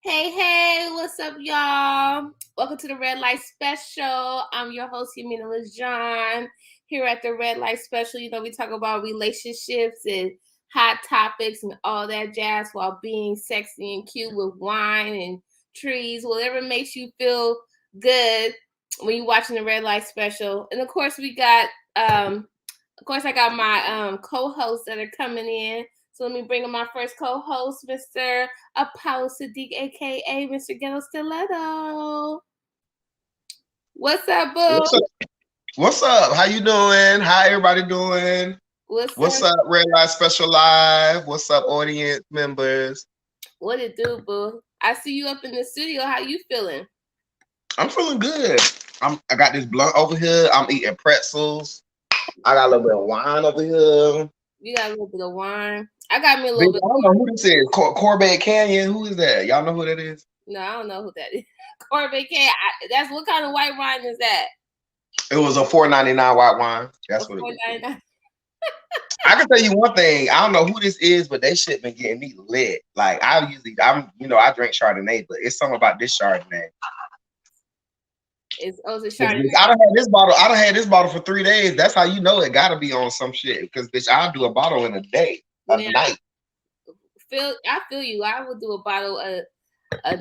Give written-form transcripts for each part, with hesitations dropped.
Hey, what's up, y'all? Welcome to the Red Light Special. I'm your host, Yamina LaJohn. Here at the Red Light Special, we talk about relationships and hot topics and all that jazz while being sexy and cute with wine and trees, whatever makes you feel good when you're watching the Red Light Special. And of course, I got my co-hosts that are coming in. So let me bring in my first co-host, Mr. Apollo Sadiq, a.k.a. Mr. Ghetto Stiletto. What's up, boo? What's up? How you doing? How everybody doing? What's up, Red Light Special Live? What's up, audience members? What it do, boo? I see you up in the studio. How you feeling? I'm feeling good. I got this blunt over here. I'm eating pretzels. I got a little bit of wine over here. You got a little bit of wine. I got me a little bit. I don't know who this is. Corbett Canyon. Who is that? Y'all know who that is? No, I don't know who that is. Corbett Canyon. That's what kind of white wine is that? It was a $4.99 white wine. That's what it was. I can tell you one thing. I don't know who this is, but they shit been getting me lit. Like I drink Chardonnay, but it's something about this Chardonnay. It's Chardonnay. I done had this bottle for 3 days. That's how you know it gotta be on some shit. Because bitch, I'll do a bottle in a day, night. I feel you. I would do a bottle a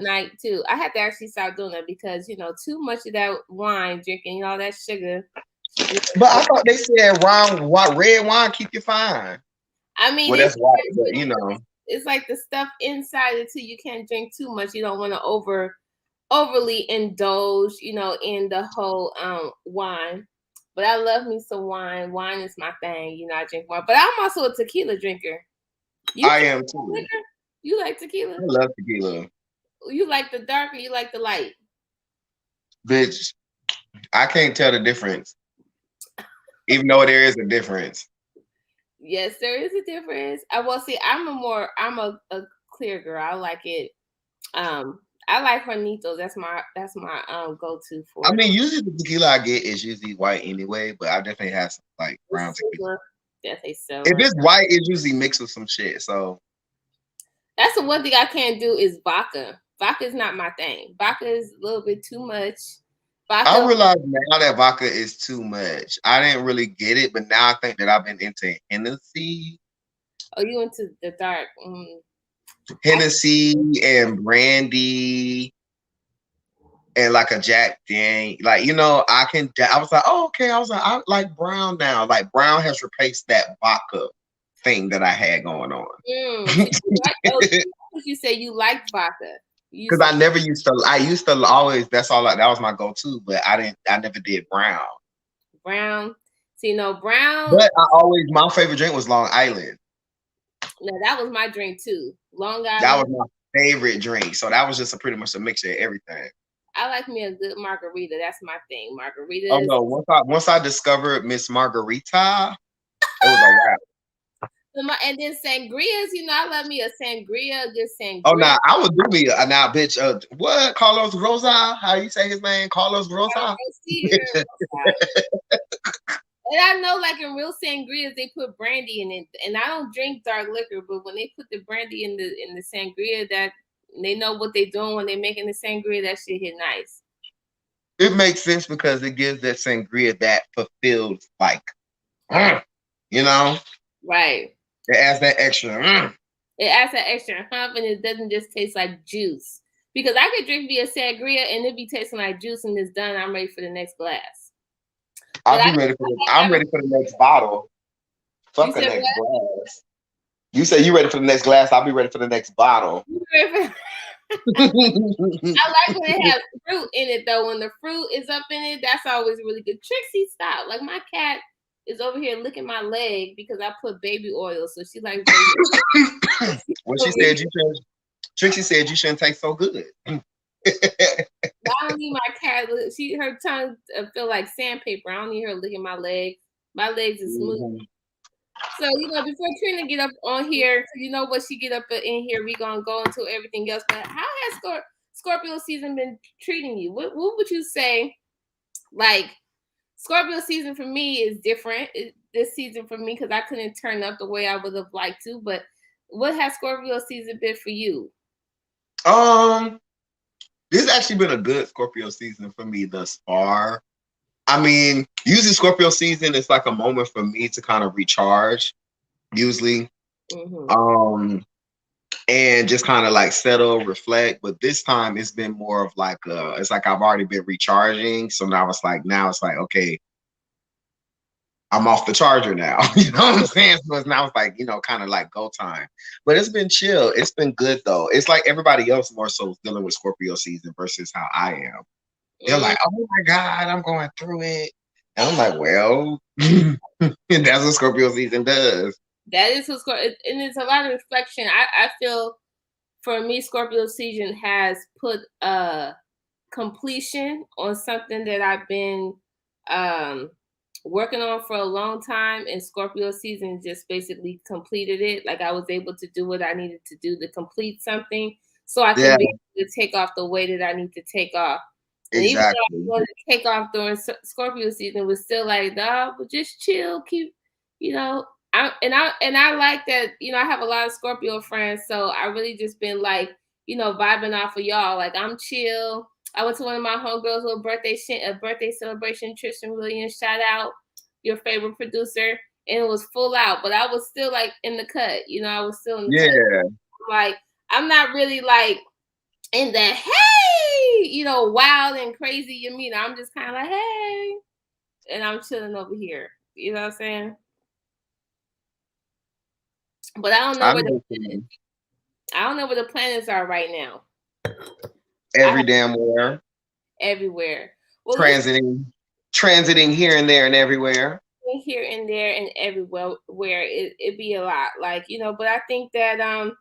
night too. I had to actually stop doing that because too much of that wine drinking, all that sugar. But I thought they said red wine keep you fine. I mean, well, that's white, but it's like the stuff inside it too. You can't drink too much. You don't want to overly indulge, in the whole wine. But I love me some wine. Wine is my thing. I drink wine. But I'm also a tequila drinker. I am too. Liquor? You like tequila? I love tequila. You like the dark or you like the light? Bitch, I can't tell the difference. Even though there is a difference. Yes, there is a difference. I'm a clear girl. I like it. I like Juanitos. That's my go-to for. I mean, usually the tequila I get is usually white anyway, but I definitely have some like brown tequila. Definitely so. If it's white, it's usually mixed with some shit. So that's the one thing I can't do is vodka. Vodka is not my thing. Vodka is a little bit too much. I realize now that vodka is too much. I didn't really get it, but now I think that I've been into Hennessy. Oh, you into the dark? Hennessy and brandy and like a Jack Daniels. Like, I was like, oh, okay. I was like, I like brown now. Like brown has replaced that vodka thing that I had going on. You say you liked vodka. Because I used to always, that was my go-to, but I never did brown. Brown. See, brown. But my favorite drink was Long Island. No, that was my drink too. Long Island. That was my favorite drink. So that was just pretty much a mixture of everything. I like me a good margarita. That's my thing. Margarita. Oh no! Once I discovered Miss Margarita, it was a wrap. And then sangrias, I love me a sangria, good sangria. Oh, nah, I would do me now, bitch. What? Carlos Rosa? How you say his name? Carlos Rosa? And I know, like in real sangrias, they put brandy in it. And I don't drink dark liquor, but when they put the brandy in the sangria, that they know what they're doing when they're making the sangria. That shit hit nice. It makes sense because it gives that sangria that fulfilled, like, right. It adds that extra. It adds that extra hump, and it doesn't just taste like juice. Because I could drink me a sangria and it be tasting like juice, and it's done. I'm ready for the next glass. I'm ready for the next bottle. Fuck the next glass. You say you ready for the next glass. I'll be ready for the next bottle. I like when it has fruit in it, though. When the fruit is up in it, that's always really good. Trixie, stop. Like my cat is over here licking my leg because I put baby oil, so she likes baby oil. Trixie said you shouldn't taste so good. I don't need my cat. Her tongue feel like sandpaper. I don't need her licking my legs. My legs are smooth. Mm-hmm. So before Trina get up on here, what she get up in here, we gonna go into everything else. But how has Scorpio season been treating you? What would you say? Like Scorpio season for me is different this season for me because I couldn't turn up the way I would have liked to. But what has Scorpio season been for you? This has actually been a good Scorpio season for me thus far. I mean, usually Scorpio season is like a moment for me to kind of recharge, usually. And just kind of like settle, reflect. But this time it's been more of like it's like I've already been recharging. So now it's like, okay, I'm off the charger now. You know what I'm saying? So now it's like, kind of like go time. But it's been chill. It's been good though. It's like everybody else more so dealing with Scorpio season versus how I am. They're like, oh my God, I'm going through it. And I'm like, well, that's what Scorpio season does. That is what Scorpio, and it's a lot of reflection. I feel for me, Scorpio season has put completion on something that I've been working on for a long time, and Scorpio season just basically completed it. Like I was able to do what I needed to do to complete something, so I can be able to take off the way that I need to take off. And exactly. Even though I wanted to take off during Scorpio season, was still like, nah, but just chill, keep, I like that, I have a lot of Scorpio friends, so I really just been like, vibing off of y'all. Like I'm chill. I went to one of my homegirls' little birthday celebration. Tristan Williams, shout out, your favorite producer, and it was full out, but I was still like in the cut. I was still in the cut. Like I'm not really like in the hey, wild and crazy. I'm just kind of like hey, and I'm chilling over here. You know what I'm saying? But I don't know I don't know where the planets are right now. Everywhere. Well, transiting here and there and everywhere. Here and there and everywhere, where it be a lot, like But I think that I'm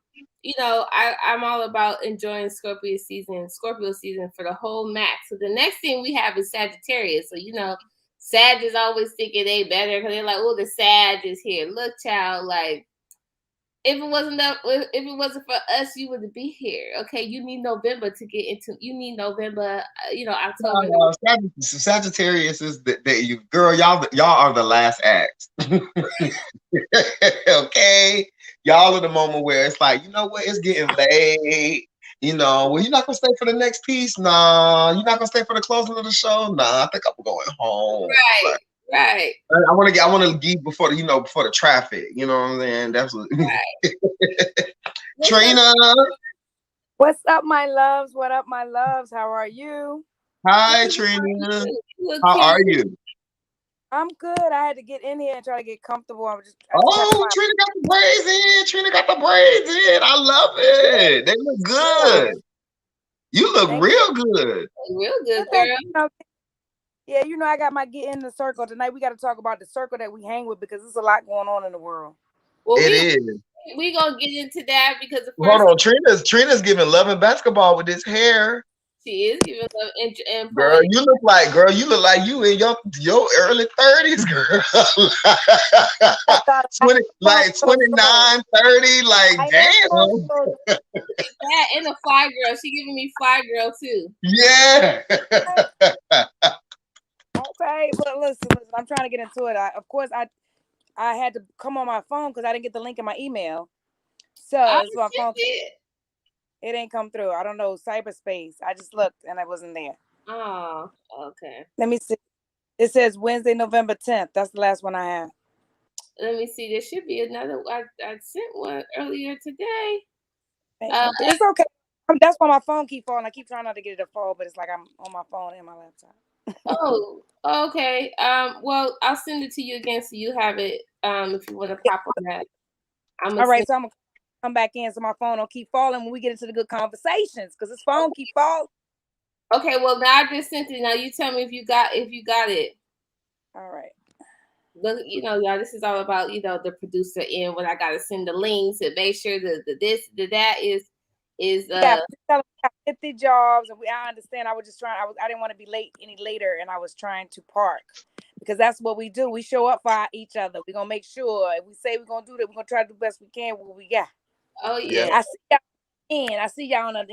all about enjoying Scorpio season for the whole max. So the next thing we have is Sagittarius. So Sag is always thinking they better because they're like, oh, the Sag is here. Look, child, like. If it wasn't for us, you wouldn't be here. Okay, you need November to get into. You need November. October. Sagittarius is you girl. Y'all are the last act. Okay, y'all are the moment where it's like, you know what? It's getting late. Well, you're not gonna stay for the next piece. Nah, you're not gonna stay for the closing of the show. Nah, I think I'm going home. Right. I want to give before the traffic. You know what I'm saying? That's what. Right. Trina. What's up, my loves? What up, my loves? How are you? Hi, Trina. How are you? I'm good. I had to get in here and try to get comfortable. Trina got the braids in. I love it. They look good. You look real good. Real good, girl. Yeah, I got my get in the circle tonight. We got to talk about the circle that we hang with because there's a lot going on in the world. Well, is. We gonna get into that because hold on, Trina's giving love and basketball with his hair. She is giving love and girl, you look like you in your early 30s, girl. 29, 30, like damn. That and a fly girl. She giving me fly girl too. Yeah. Okay, but listen, I'm trying to get into it. Of course, I had to come on my phone because I didn't get the link in my email. So it's my phone. It ain't come through. I don't know, cyberspace. I just looked and I wasn't there. Oh, okay. Let me see. It says Wednesday, November 10th. That's the last one I have. Let me see. There should be another. I sent one earlier today. It's okay. That's why my phone keep falling. I keep trying not to get it to fall, but it's like I'm on my phone and my laptop. Oh, okay. Well, I'll send it to you again so you have it. If you want to pop on that. All right, so I'm gonna come back in so my phone don't keep falling when we get into the good conversations because this phone keep falling. Okay, well now I just sent it. Now you tell me if you got it. All right. Look, y'all, this is all about the producer and when I gotta send the links to make sure that is yeah, 50 jobs and I understand. I was just trying. I didn't want to be late any later, and I was trying to park because that's what we do. We show up for each other. We're gonna make sure if we say we're gonna do that, we're gonna try to do the best we can with what we got. Oh yeah. I see y'all on the.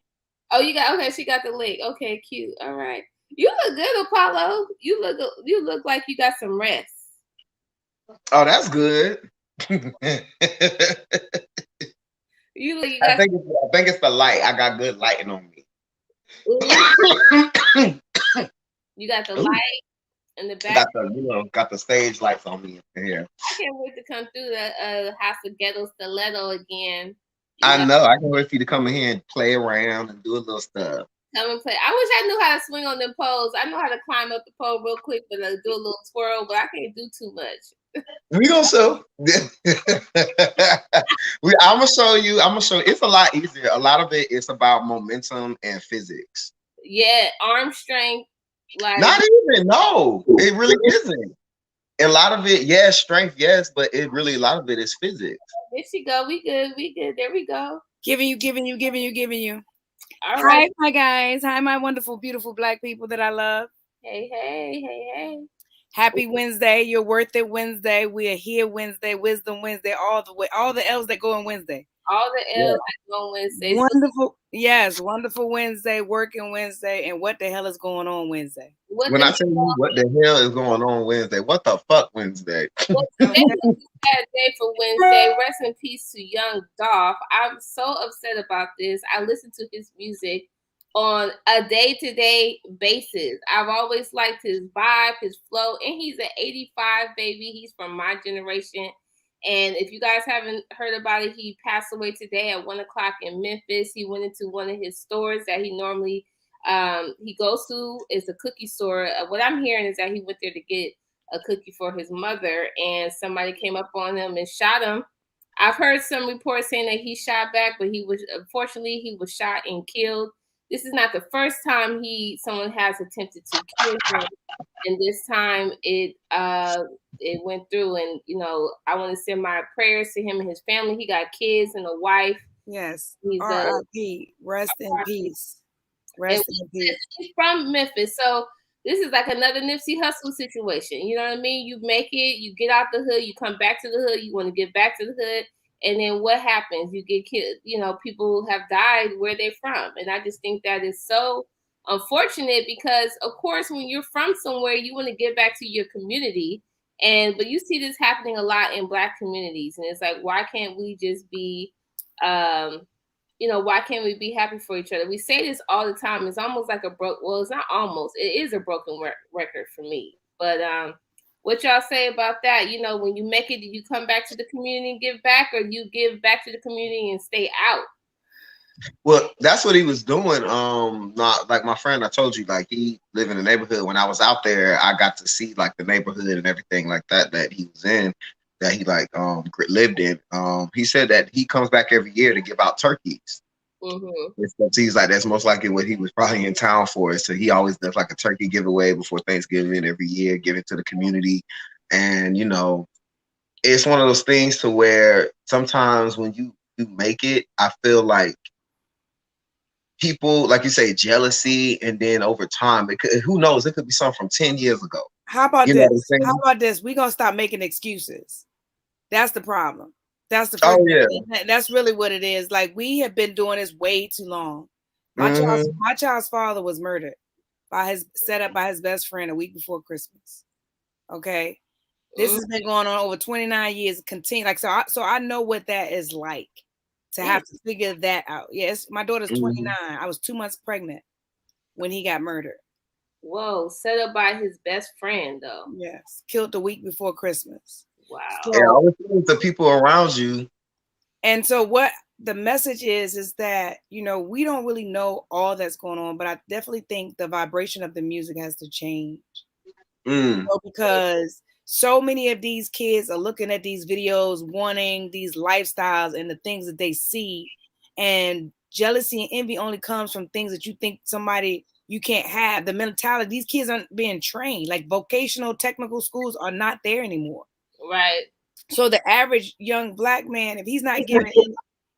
Oh, you got okay. She got the link. Okay, cute. All right. You look good, Apollo. You look like you got some rest. Oh, that's good. I think it's the light. I got good lighting on me. You got the light in the back. Got the stage lights on me in here. I can't wait to come through the House of Ghetto Stiletto again. I know. I can't wait for you to come in here and play around and do a little stuff. Come and play. I wish I knew how to swing on them poles. I know how to climb up the pole real quick, but do a little twirl, but I can't do too much. We gonna show. I'm gonna show you. It's a lot easier. A lot of it is about momentum and physics. Yeah, arm strength. Like not even. No, it really isn't. A lot of it, yes, strength, yes, but a lot of it is physics. There she go. We good. There we go. Giving you. All right. Hi, my guys. Hi, my wonderful, beautiful Black people that I love. Hey. Happy Wednesday. You're worth it Wednesday. We are here Wednesday, Wisdom Wednesday, all the way, all the L's that go on Wednesday. All the L's that go on Wednesday. Wonderful. Yes, wonderful Wednesday, working Wednesday, and what the hell is going on Wednesday? When I tell you what the hell is going on Wednesday, what the fuck Wednesday? Well, today is a bad day for Wednesday. Rest in peace to Young Dolph. I'm so upset about this. I listen to his music on a day-to-day basis. I've always liked his vibe, his flow, and he's an 85 baby. He's from my generation. And if you guys haven't heard about it, he passed away today at 1:00 in Memphis. He went into one of his stores that he normally he goes to. Is a cookie store. What I'm hearing is that he went there to get a cookie for his mother, and somebody came up on him and shot him. I've heard some reports saying that he shot back, but unfortunately he was shot and killed. This is not the first time someone has attempted to kill him, and this time it went through. And I want to send my prayers to him and his family. He got kids and a wife. Yes, R.I.P. Rest in peace. Rest in peace. He's from Memphis, so this is like another Nipsey Hussle situation. You know what I mean? You make it, you get out the hood, you come back to the hood, you want to get back to the hood. And then what happens? You get killed. People have died where they're from. And I just think that is so unfortunate because, of course, when you're from somewhere, you want to get back to your community. But you see this happening a lot in Black communities. And it's like, why can't we just be, why can't we be happy for each other? We say this all the time. It's almost like it's not almost. It is a broken record for me. But what y'all say about that? When you make it, do you come back to the community and give back, or you give back to the community and stay out? Well, that's what he was doing. Not like my friend I told you, like he lived in the neighborhood. When I was out there, I got to see like the neighborhood and everything like that he was in, that he lived in. He said that he comes back every year to give out turkeys. Mm-hmm. He's like, that's most likely what he was probably in town for. So he always does like a turkey giveaway before Thanksgiving every year, give it to the community. And it's one of those things to where sometimes when you make it, I feel like people, like you say, jealousy, and then over time, who knows, it could be something from 10 years ago. How about this? How about this? We're gonna stop making excuses. That's the problem. That's the first thing. That's really what it is. Like, we have been doing this way too long. My child's father was murdered set up by his best friend a week before Christmas. Okay, this has been going on over 29 years. Continue, so I know what that is like to have to figure that out. Yes, my daughter's 29. I was 2 months pregnant when he got murdered. Whoa, set up by his best friend though. Yes, killed the week before Christmas. Wow. So, always the people around you. And so what the message is that, we don't really know all that's going on, but I definitely think the vibration of the music has to change. Because so many of these kids are looking at these videos, wanting these lifestyles and the things that they see. And jealousy and envy only comes from things that you think somebody you can't have. The mentality, these kids aren't being trained. Like, vocational technical schools are not there anymore. Right. So the average young Black man, if he's not given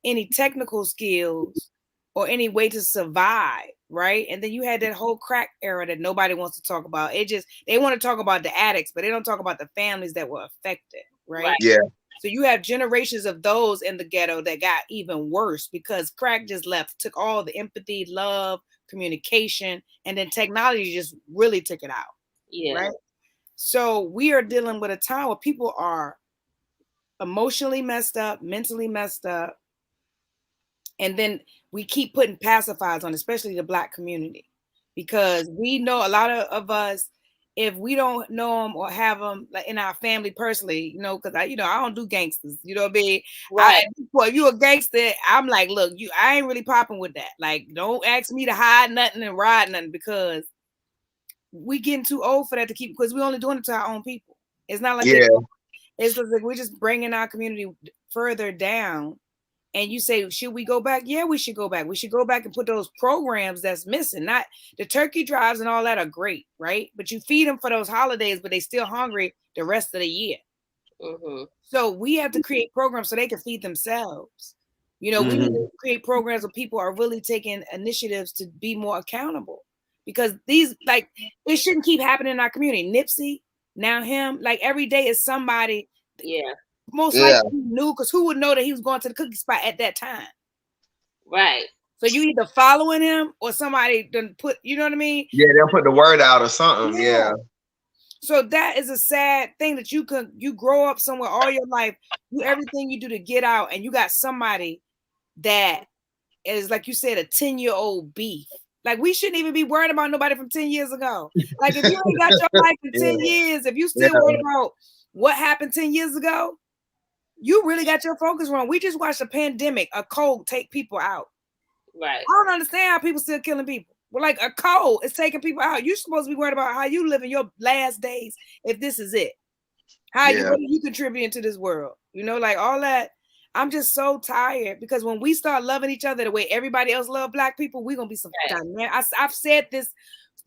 any technical skills or any way to survive, right? And then you had that whole crack era that nobody wants to talk about. They want to talk about the addicts, but they don't talk about the families that were affected, right? Yeah. So you have generations of those in the ghetto that got even worse because crack just took all the empathy, love, communication, and then technology just really took it out. Yeah. Right. So we are dealing with a time where people are emotionally messed up, mentally messed up, And then we keep putting pacifiers on, especially the Black community, because we know a lot of us, if we don't know them or have them like in our family personally, because I don't do gangsters, you know what I mean? Right. If you a gangster, I'm like, look, I ain't really popping with that. Like, don't ask me to hide nothing and ride nothing, because we getting too old for that to keep, because we only doing it to our own people. It's not like it's like we're just bringing our community further down. And you say, should we go back? Yeah, we should go back. We should go back and put those programs that's missing. Not the turkey drives and all that are great, right? But you feed them for those holidays, but they still hungry the rest of the year. Mm-hmm. So we have to create programs so they can feed themselves. We need to create programs where people are really taking initiatives to be more accountable, because these, like, it shouldn't keep happening in our community. Nipsey, now him, like every day is somebody. Yeah. Most likely he knew, because who would know that he was going to the cookie spot at that time? Right. So you either following him or somebody done put, you know what I mean? Yeah, they'll put the word out or something. Yeah. So that is a sad thing, that you grow up somewhere all your life, do everything you do to get out, and you got somebody that is, like you said, a 10-year-old beef. Like, we shouldn't even be worried about nobody from 10 years ago. Like, if you ain't got your life in 10 years, if you still worried about what happened 10 years ago, you really got your focus wrong. We just watched a pandemic, a cold, take people out. Right. I don't understand how people still killing people. We're like, a cold is taking people out. You're supposed to be worried about how you live in your last days if this is it. What are you contributing to this world? Like all that. I'm just so tired, because when we start loving each other the way everybody else love Black people, we're gonna be some dynamic. I've said this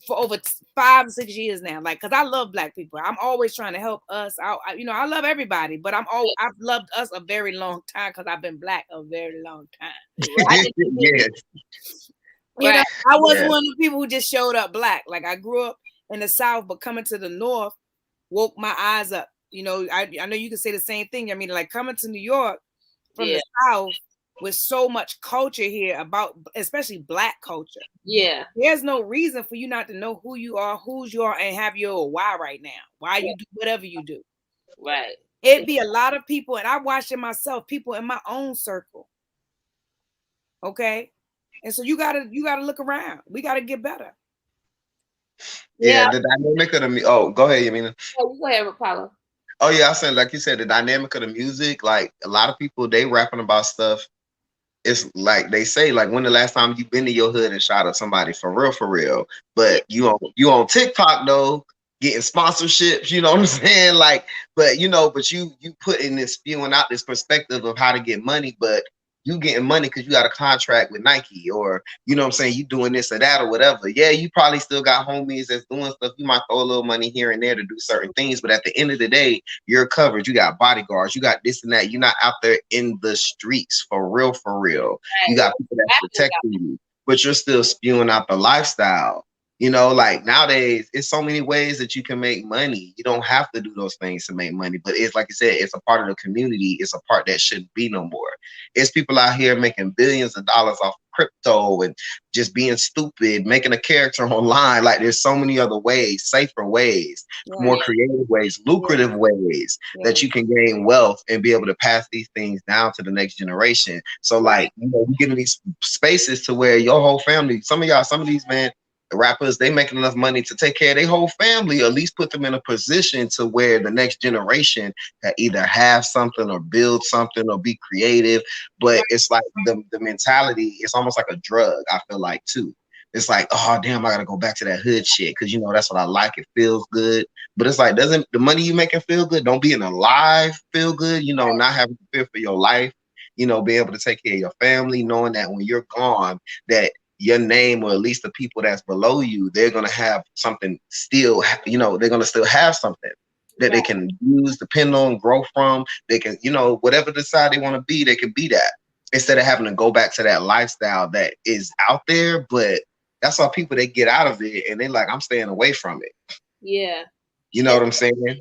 for over 5 or 6 years now, like, because I love Black people. I'm always trying to help us out. I love everybody, but I've loved us a very long time, because I've been Black a very long time. I wasn't one of the people who just showed up Black. Like, I grew up in the South, but coming to the North woke my eyes up. I know you can say the same thing. I mean, like, coming to New York from the South with so much culture here, about especially Black culture. Yeah. There's no reason for you not to know who you are, whose you are, and have your why right now. Why you do whatever you do. Right. It'd be a lot of people, and I watched it myself, people in my own circle. Okay. And so you gotta look around. We gotta get better. Yeah, the dynamic of the go ahead, Yamina. Oh, go ahead, Apollo. Oh yeah, I said, like you said, the dynamic of the music, like a lot of people, they rapping about stuff. It's like they say, like, when the last time you been to your hood and shot up somebody for real? But you on TikTok though, getting sponsorships, you know what I'm saying? Like, but you put in this, spewing out this perspective of how to get money, but you getting money because you got a contract with Nike, or you know what I'm saying, you doing this or that or whatever. Yeah, you probably still got homies that's doing stuff. You might throw a little money here and there to do certain things, but at the end of the day, you're covered. You got bodyguards, you got this and that. You're not out there in the streets for real. Right. You got people that's protecting you, but you're still spewing out the lifestyle. Like nowadays, it's so many ways that you can make money. You don't have to do those things to make money, but it's like you said, it's a part of the community. It's a part that shouldn't be no more. It's people out here making billions of dollars off crypto and just being stupid, making a character online. Like, there's so many other ways, safer ways, more creative ways, lucrative ways that you can gain wealth and be able to pass these things down to the next generation. So like, we get in these spaces to where your whole family, some of these, man, the rappers, they making enough money to take care of their whole family, or at least put them in a position to where the next generation can either have something or build something or be creative. But it's like the mentality, it's almost like a drug, I feel like, too. It's like, oh damn, I gotta go back to that hood shit because that's what I like. It feels good. But it's like, doesn't the money you making feel good? Don't being alive feel good? Not having to fear for your life, be able to take care of your family, knowing that when you're gone, that your name, or at least the people that's below you, they're going to have something still, they're going to still have something that they can use, depend on, grow from. They can, whatever the side they want to be, they can be that, instead of having to go back to that lifestyle that is out there. But that's why people, they get out of it and they're like, I'm staying away from it. Yeah. You know what I'm saying?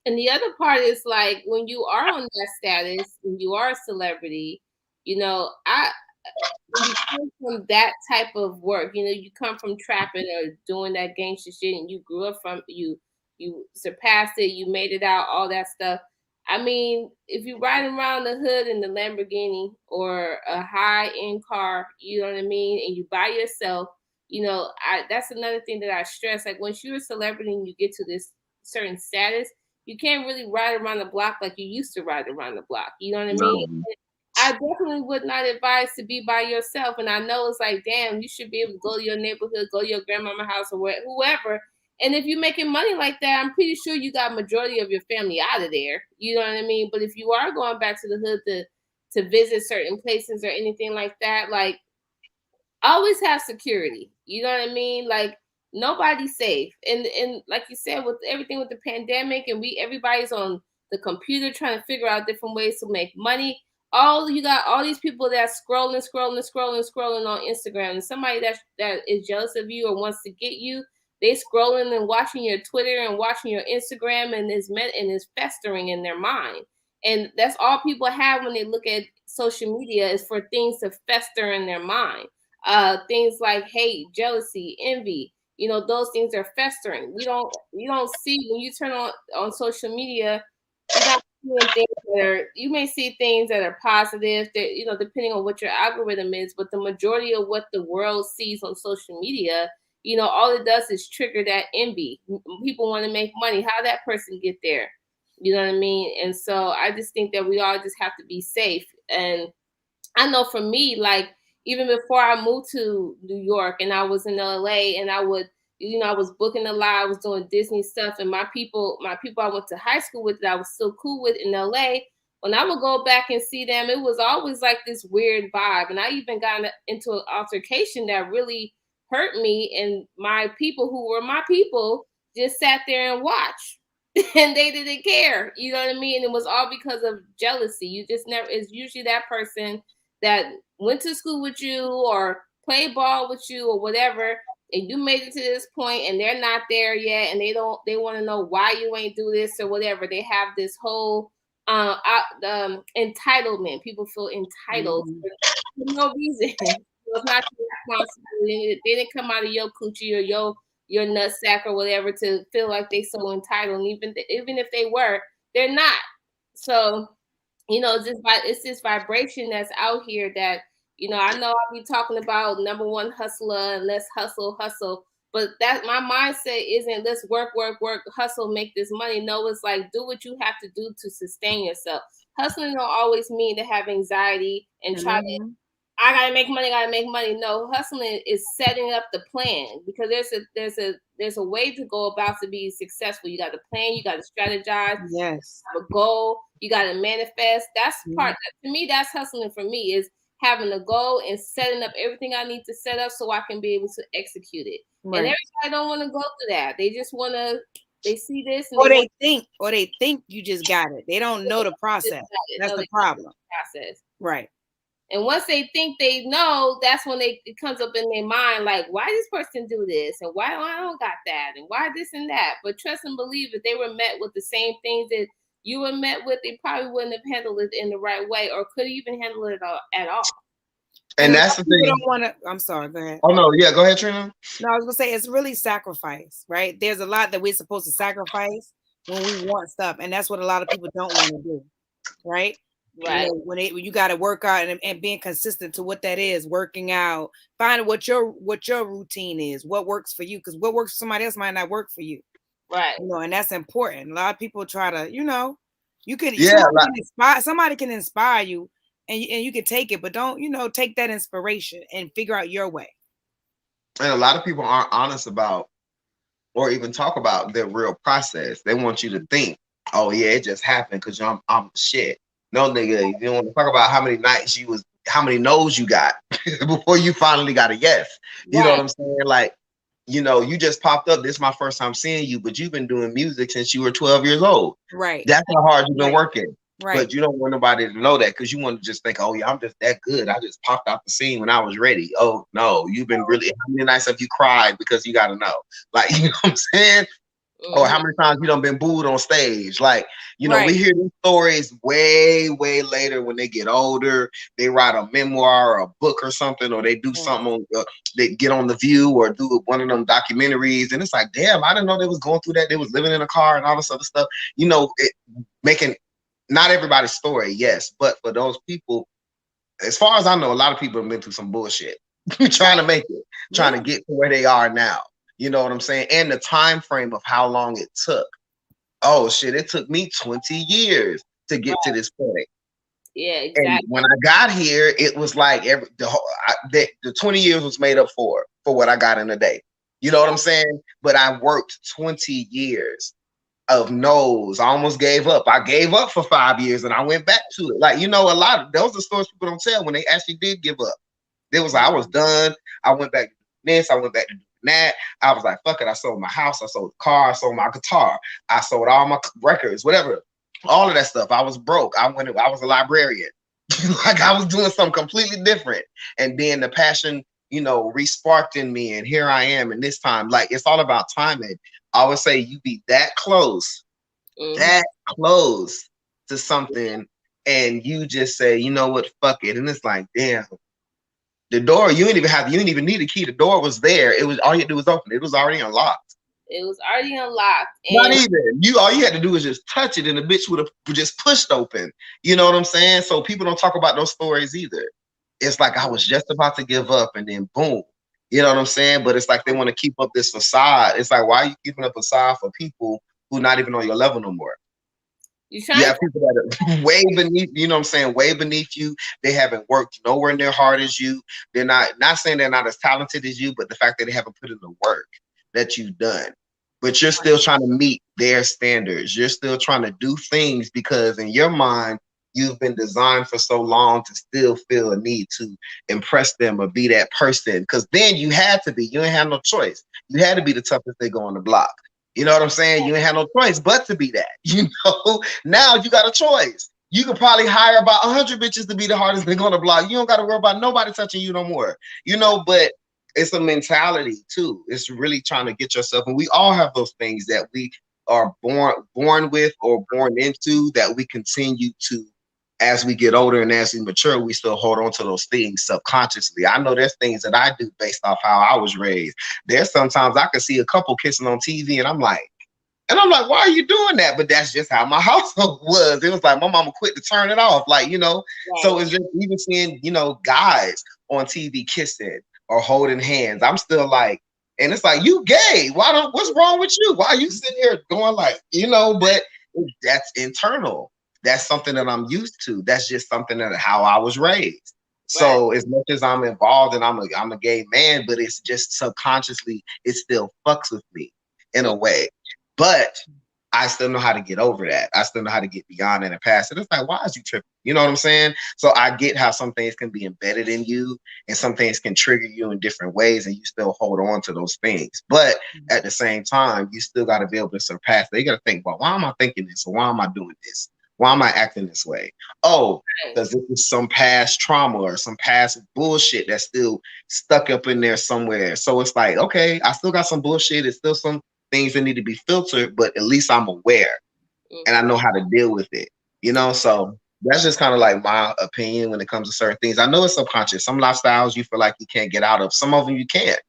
And the other part is, like, when you are on that status and you are a celebrity, when you come from that type of work, you come from trapping or doing that gangster shit, and you grew up from, you surpassed it, you made it out, all that stuff. I mean, if you riding around the hood in the Lamborghini or a high-end car, you know what I mean, and you by yourself, you know, that's another thing that I stress. Like once you're a celebrity and you get to this certain status, you can't really ride around the block like you used to ride around the block. You know what I mean? I definitely would not advise to be by yourself. And I know it's like, damn, you should be able to go to your neighborhood, go to your grandmama's house or whoever. And if you're making money like that, I'm pretty sure you got majority of your family out of there. You know what I mean? But if you are going back to the hood to visit certain places or anything like that, like always have security. You know what I mean? Like nobody's safe. And like you said, with everything with the pandemic and everybody's on the computer trying to figure out different ways to make money. You got all these people that scrolling on Instagram, and somebody that is jealous of you or wants to get you, they scrolling and watching your Twitter and watching your Instagram, and is festering in their mind. And that's all people have when they look at social media, is for things to fester in their mind. Things like hate, jealousy, envy, you know, those things are festering. You don't see, when you turn on social media, you're not seeing things you may see things that are positive, that, you know, depending on what your algorithm is, but the majority of what the world sees on social media, you know, all it does is trigger that envy. People want to make money. How that person get there? You know what I mean? And so I just think that we all just have to be safe. And I know for me, like, even before I moved to New York and I was in LA, and I was booking a lot, I was doing Disney stuff, and my people I went to high school with, that I was still cool with in LA, when I would go back and see them, it was always like this weird vibe. And I even got into an altercation that really hurt me, and my people who were my people just sat there and watched. And they didn't care, you know what I mean? And it was all because of jealousy. You just never, it's usually that person that went to school with you or played ball with you or whatever, and you made it to this point and they're not there yet, and they want to know why you ain't do this or whatever. They have this whole entitlement. People feel entitled for no reason. It's not your responsibility. They didn't come out of your coochie or your nutsack or whatever to feel like they so entitled. And even if they were, they're not. So, you know, it's this vibration that's out here that, you know, I know I'll be talking about number one hustler and let's hustle, but that my mindset isn't let's work, hustle, make this money. No, it's like do what you have to do to sustain yourself. Hustling don't always mean to have anxiety and try to, I gotta make money. No, hustling is setting up the plan, because there's a way to go about to be successful. You got to plan, you got to strategize, yes, have a goal, you got to manifest. That's part to me. That's hustling for me, is having a goal and setting up everything I need to set up so I can be able to execute it. Right. And everybody don't want to go through that. They just want to. They see this, and they think you just got it. They don't know the process. That's the problem. Process, right? And once they think they know, that's when it comes up in their mind, like, why this person do this, and why I don't got that, and why this and that. But trust and believe, if they were met with the same things that you were met with, they probably wouldn't have handled it in the right way, or could even handle it at all. And that's the thing. Don't want to. I'm sorry. Go ahead. Oh no, yeah, go ahead, Trina. No, I was gonna say it's really sacrifice, right? There's a lot that we're supposed to sacrifice when we want stuff, and that's what a lot of people don't want to do, right? Right. You know, when you got to work out and being consistent to what that is, working out, finding what your routine is, what works for you, because what works for somebody else might not work for you. Right. You know, and that's important. A lot of people try to, you know, somebody can inspire you, and you can take it, but don't, you know, take that inspiration and figure out your way. And a lot of people aren't honest about or even talk about their real process. They want you to think, oh yeah, it just happened because I'm shit. No, nigga, you don't want to talk about how many nights how many no's you got before you finally got a yes. You know what I'm saying? Like, you know, you just popped up. This is my first time seeing you, but you've been doing music since you were 12 years old. Right. That's how hard you've been working. Right. But you don't want nobody to know that, because you want to just think, oh yeah, I'm just that good. I just popped out the scene when I was ready. Oh no, you've been really, how many nights have you cried because you got to know? Like, you know what I'm saying? Or how many times you done been booed on stage? Like, you know, we hear these stories way, way later when they get older. They write a memoir or a book or something, or they do something, they get on The View or do one of them documentaries. And it's like, damn, I didn't know they was going through that. They was living in a car and all this other stuff. You know, making not everybody's story, yes, but for those people, as far as I know, a lot of people have been through some bullshit trying to make it, trying to get to where they are now. You know what I'm saying? And the time frame of how long it took. Oh shit, it took me 20 years to get to this point. Yeah, exactly. And when I got here, it was like the 20 years was made up for what I got in a day. You know what I'm saying? But I worked 20 years of no's. I almost gave up. I gave up for 5 years and I went back to it. Like, you know, a lot of those are stories people don't tell when they actually did give up. It was like, I was done. I went back to this. I went back to doing that. I was like, fuck it. I sold my house. I sold the car. I sold my guitar. I sold all my records, whatever. All of that stuff. I was broke. I was a librarian. Like I was doing something completely different. And then the passion, you know, re-sparked in me. And here I am. And this time, like, it's all about timing. I would say you be that close to something, and you just say, you know what, fuck it. And it's like, damn, the door, you didn't even need a key. The door was there. It was all you had to do was open it. It was already unlocked. It was already unlocked. Not even. All you had to do was just touch it and the bitch would have just pushed open. You know what I'm saying? So people don't talk about those stories either. It's like I was just about to give up and then boom. You know what I'm saying? But it's like they want to keep up this facade. It's like, why are you keeping up a facade for people who not even on your level no more? You have people that are way beneath, you know what I'm saying, way beneath you. They haven't worked nowhere near hard as you. They're not saying they're not as talented as you, but the fact that they haven't put in the work that you've done. But you're still trying to meet their standards. You're still trying to do things because in your mind, you've been designed for so long to still feel a need to impress them or be that person. Because then you had to be. You ain't have no choice. You had to be the toughest nigga on the block. You know what I'm saying? You ain't have no choice but to be that. You know, now you got a choice. You could probably hire about 100 bitches to be the hardest nigga on the block. You don't got to worry about nobody touching you no more. You know, but it's a mentality too. It's really trying to get yourself, and we all have those things that we are born with or born into that we continue to, as we get older and as we mature, we still hold on to those things subconsciously. I know there's things that I do based off how I was raised. There's sometimes I can see a couple kissing on TV and I'm like, why are you doing that? But that's just how my household was. It was like my mama quit to turn it off. Like, you know, so it's just even seeing, you know, guys on TV kissing or holding hands. I'm still like, and it's like, you gay. What's wrong with you? Why are you sitting here going like, you know, but that's internal. That's something that I'm used to. That's just something that how I was raised. So as much as I'm involved and I'm a gay man, but it's just subconsciously, it still fucks with me in a way. But I still know how to get over that. I still know how to get beyond it and past it. It's like, why is you tripping? You know what I'm saying? So I get how some things can be embedded in you and some things can trigger you in different ways and you still hold on to those things. But at the same time, you still got to be able to surpass that. You got to think, well, why am I thinking this? Or why am I doing this? Why am I acting this way? Oh, because this is some past trauma or some past bullshit that's still stuck up in there somewhere. So it's like, okay, I still got some bullshit. It's still some things that need to be filtered, but at least I'm aware and I know how to deal with it, you know? So that's just kind of like my opinion when it comes to certain things. I know it's subconscious. Some lifestyles you feel like you can't get out of. Some of them you can't.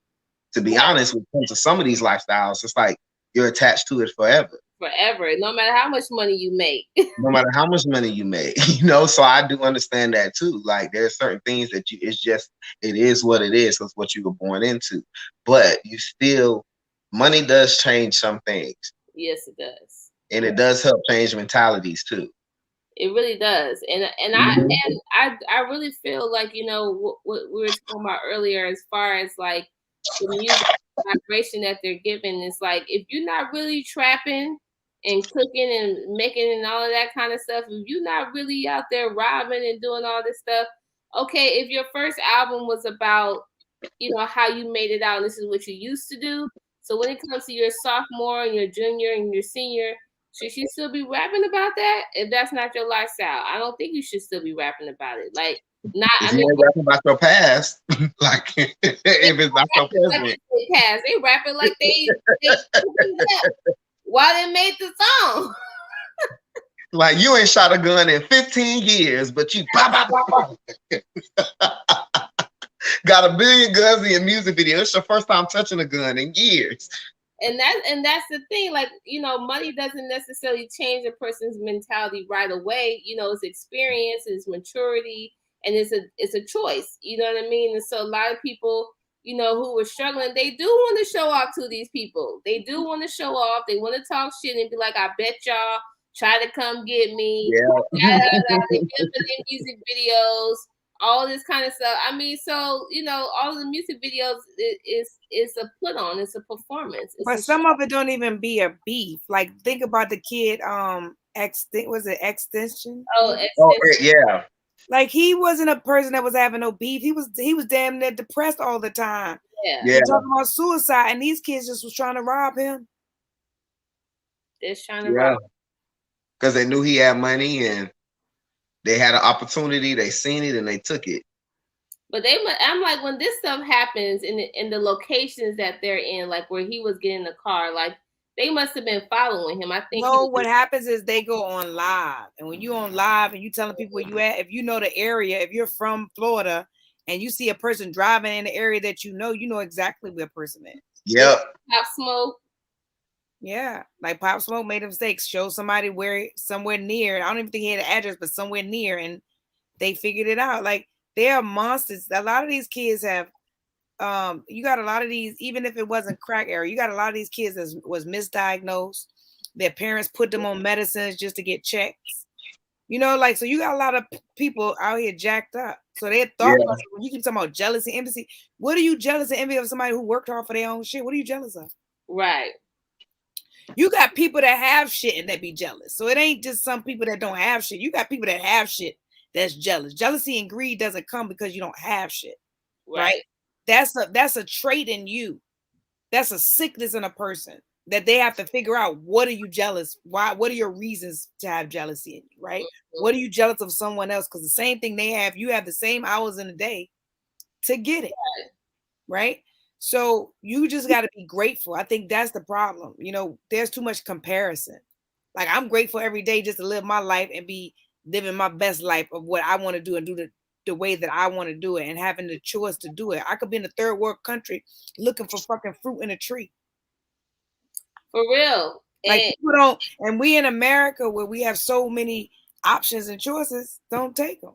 To be honest, when it comes to some of these lifestyles, it's like you're attached to it forever. Forever, no matter how much money you make. No matter how much money you make, you know, so I do understand that too. Like there's certain things that it is what it is. That's what you were born into. But you still, money does change some things. Yes, it does. And it does help change mentalities too. It really does. And I really feel like, you know, what we were talking about earlier as far as like the music vibration that they're giving, is like if you're not really trapping and cooking and making and all of that kind of stuff, if you're not really out there robbing and doing all this stuff, okay, if your first album was about, you know, how you made it out and this is what you used to do, so when it comes to your sophomore and your junior and your senior, should you still be rapping about that? If that's not your lifestyle, I don't think you should still be rapping about it. Like, not, if you ain't rapping about your past, like if it's not your present. Past, they rapping like they while they made the song. Like you ain't shot a gun in 15 years, but you got 1 billion guns in your music video. It's your first time touching a gun in years. And that's the thing, like, you know, money doesn't necessarily change a person's mentality right away. You know, it's experience, it's maturity, and it's a choice. You know what I mean? And so a lot of people, you know, who were struggling, they do want to show off to these people. They do want to show off. They want to talk shit and be like, I bet y'all try to come get me. Yeah. They get up in their music videos, all this kind of stuff. I mean, so, you know, all of the music videos is a put on, it's a performance. But some of it don't even be a beef. Like, think about the kid, was it Extension? Yeah. Like, he wasn't a person that was having no beef. He was damn near depressed all the time. Yeah. Talking about suicide, and these kids just was trying to rob him. Just trying to rob. Because they knew he had money and they had an opportunity, they seen it and they took it. But I'm like, when this stuff happens in the locations that they're in, like where he was getting the car, like they must have been following him. I think. No, what happens is they go on live, and when you on live and you telling people where you at, if you know the area, if you're from Florida and you see a person driving in the area that you know exactly where a person is. Yep. Pop Smoke. Yeah, like Pop Smoke made a mistake, show somebody somewhere near. I don't even think he had an address, but somewhere near, and they figured it out. Like, they are monsters. A lot of these kids have, you got a lot of these, even if it wasn't crack era, you got a lot of these kids that was misdiagnosed. Their parents put them on medicines just to get checks. You know, like, so you got a lot of people out here jacked up. So they thought, when you keep talking about jealousy, empathy, what are you jealous and envy of? Somebody who worked hard for their own shit? What are you jealous of? Right. You got people that have shit and that be jealous. So it ain't just some people that don't have shit. You got people that have shit that's jealous. Jealousy and greed doesn't come because you don't have shit. Right? That's a trait in you. That's a sickness in a person that they have to figure out. What are you jealous? Why? What are your reasons to have jealousy in you? Right? Mm-hmm. What are you jealous of someone else? Because the same thing they have, you have the same hours in a day to get it. Right? So you just got to be grateful. I think that's the problem. You know, there's too much comparison. Like, I'm grateful every day just to live my life and be living my best life of what I want to do and do the way that I want to do it and having the choice to do it. I could be in a third world country looking for fucking fruit in a tree. For real. Like, people don't, and we in America where we have so many options and choices, don't take them.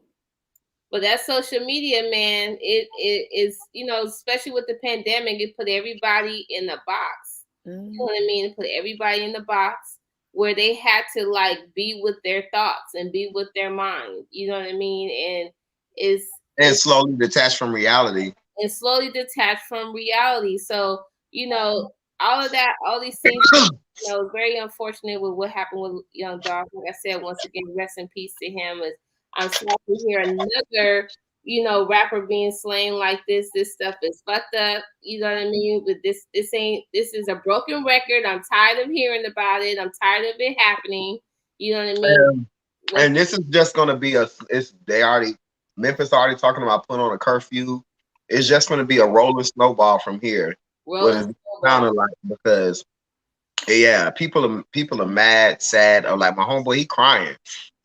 But that social media, man, it is, you know, especially with the pandemic, it put everybody in a box. Mm-hmm. You know what I mean? It put everybody in the box where they had to, like, be with their thoughts and be with their mind. You know what I mean? And slowly detached from reality. And slowly detached from reality. So, you know, all of that, all these things, you know, very unfortunate with what happened with Young Dolph. Like I said, once again, rest in peace to him. I'm sorry to hear another, you know, rapper being slain like this. This stuff is fucked up. You know what I mean? But this is a broken record. I'm tired of hearing about it. I'm tired of it happening. You know what I mean? And this is just gonna be Memphis already talking about putting on a curfew. It's just gonna be a rolling snowball from here. Sounding like, because people are mad, sad, or like my homeboy, he crying.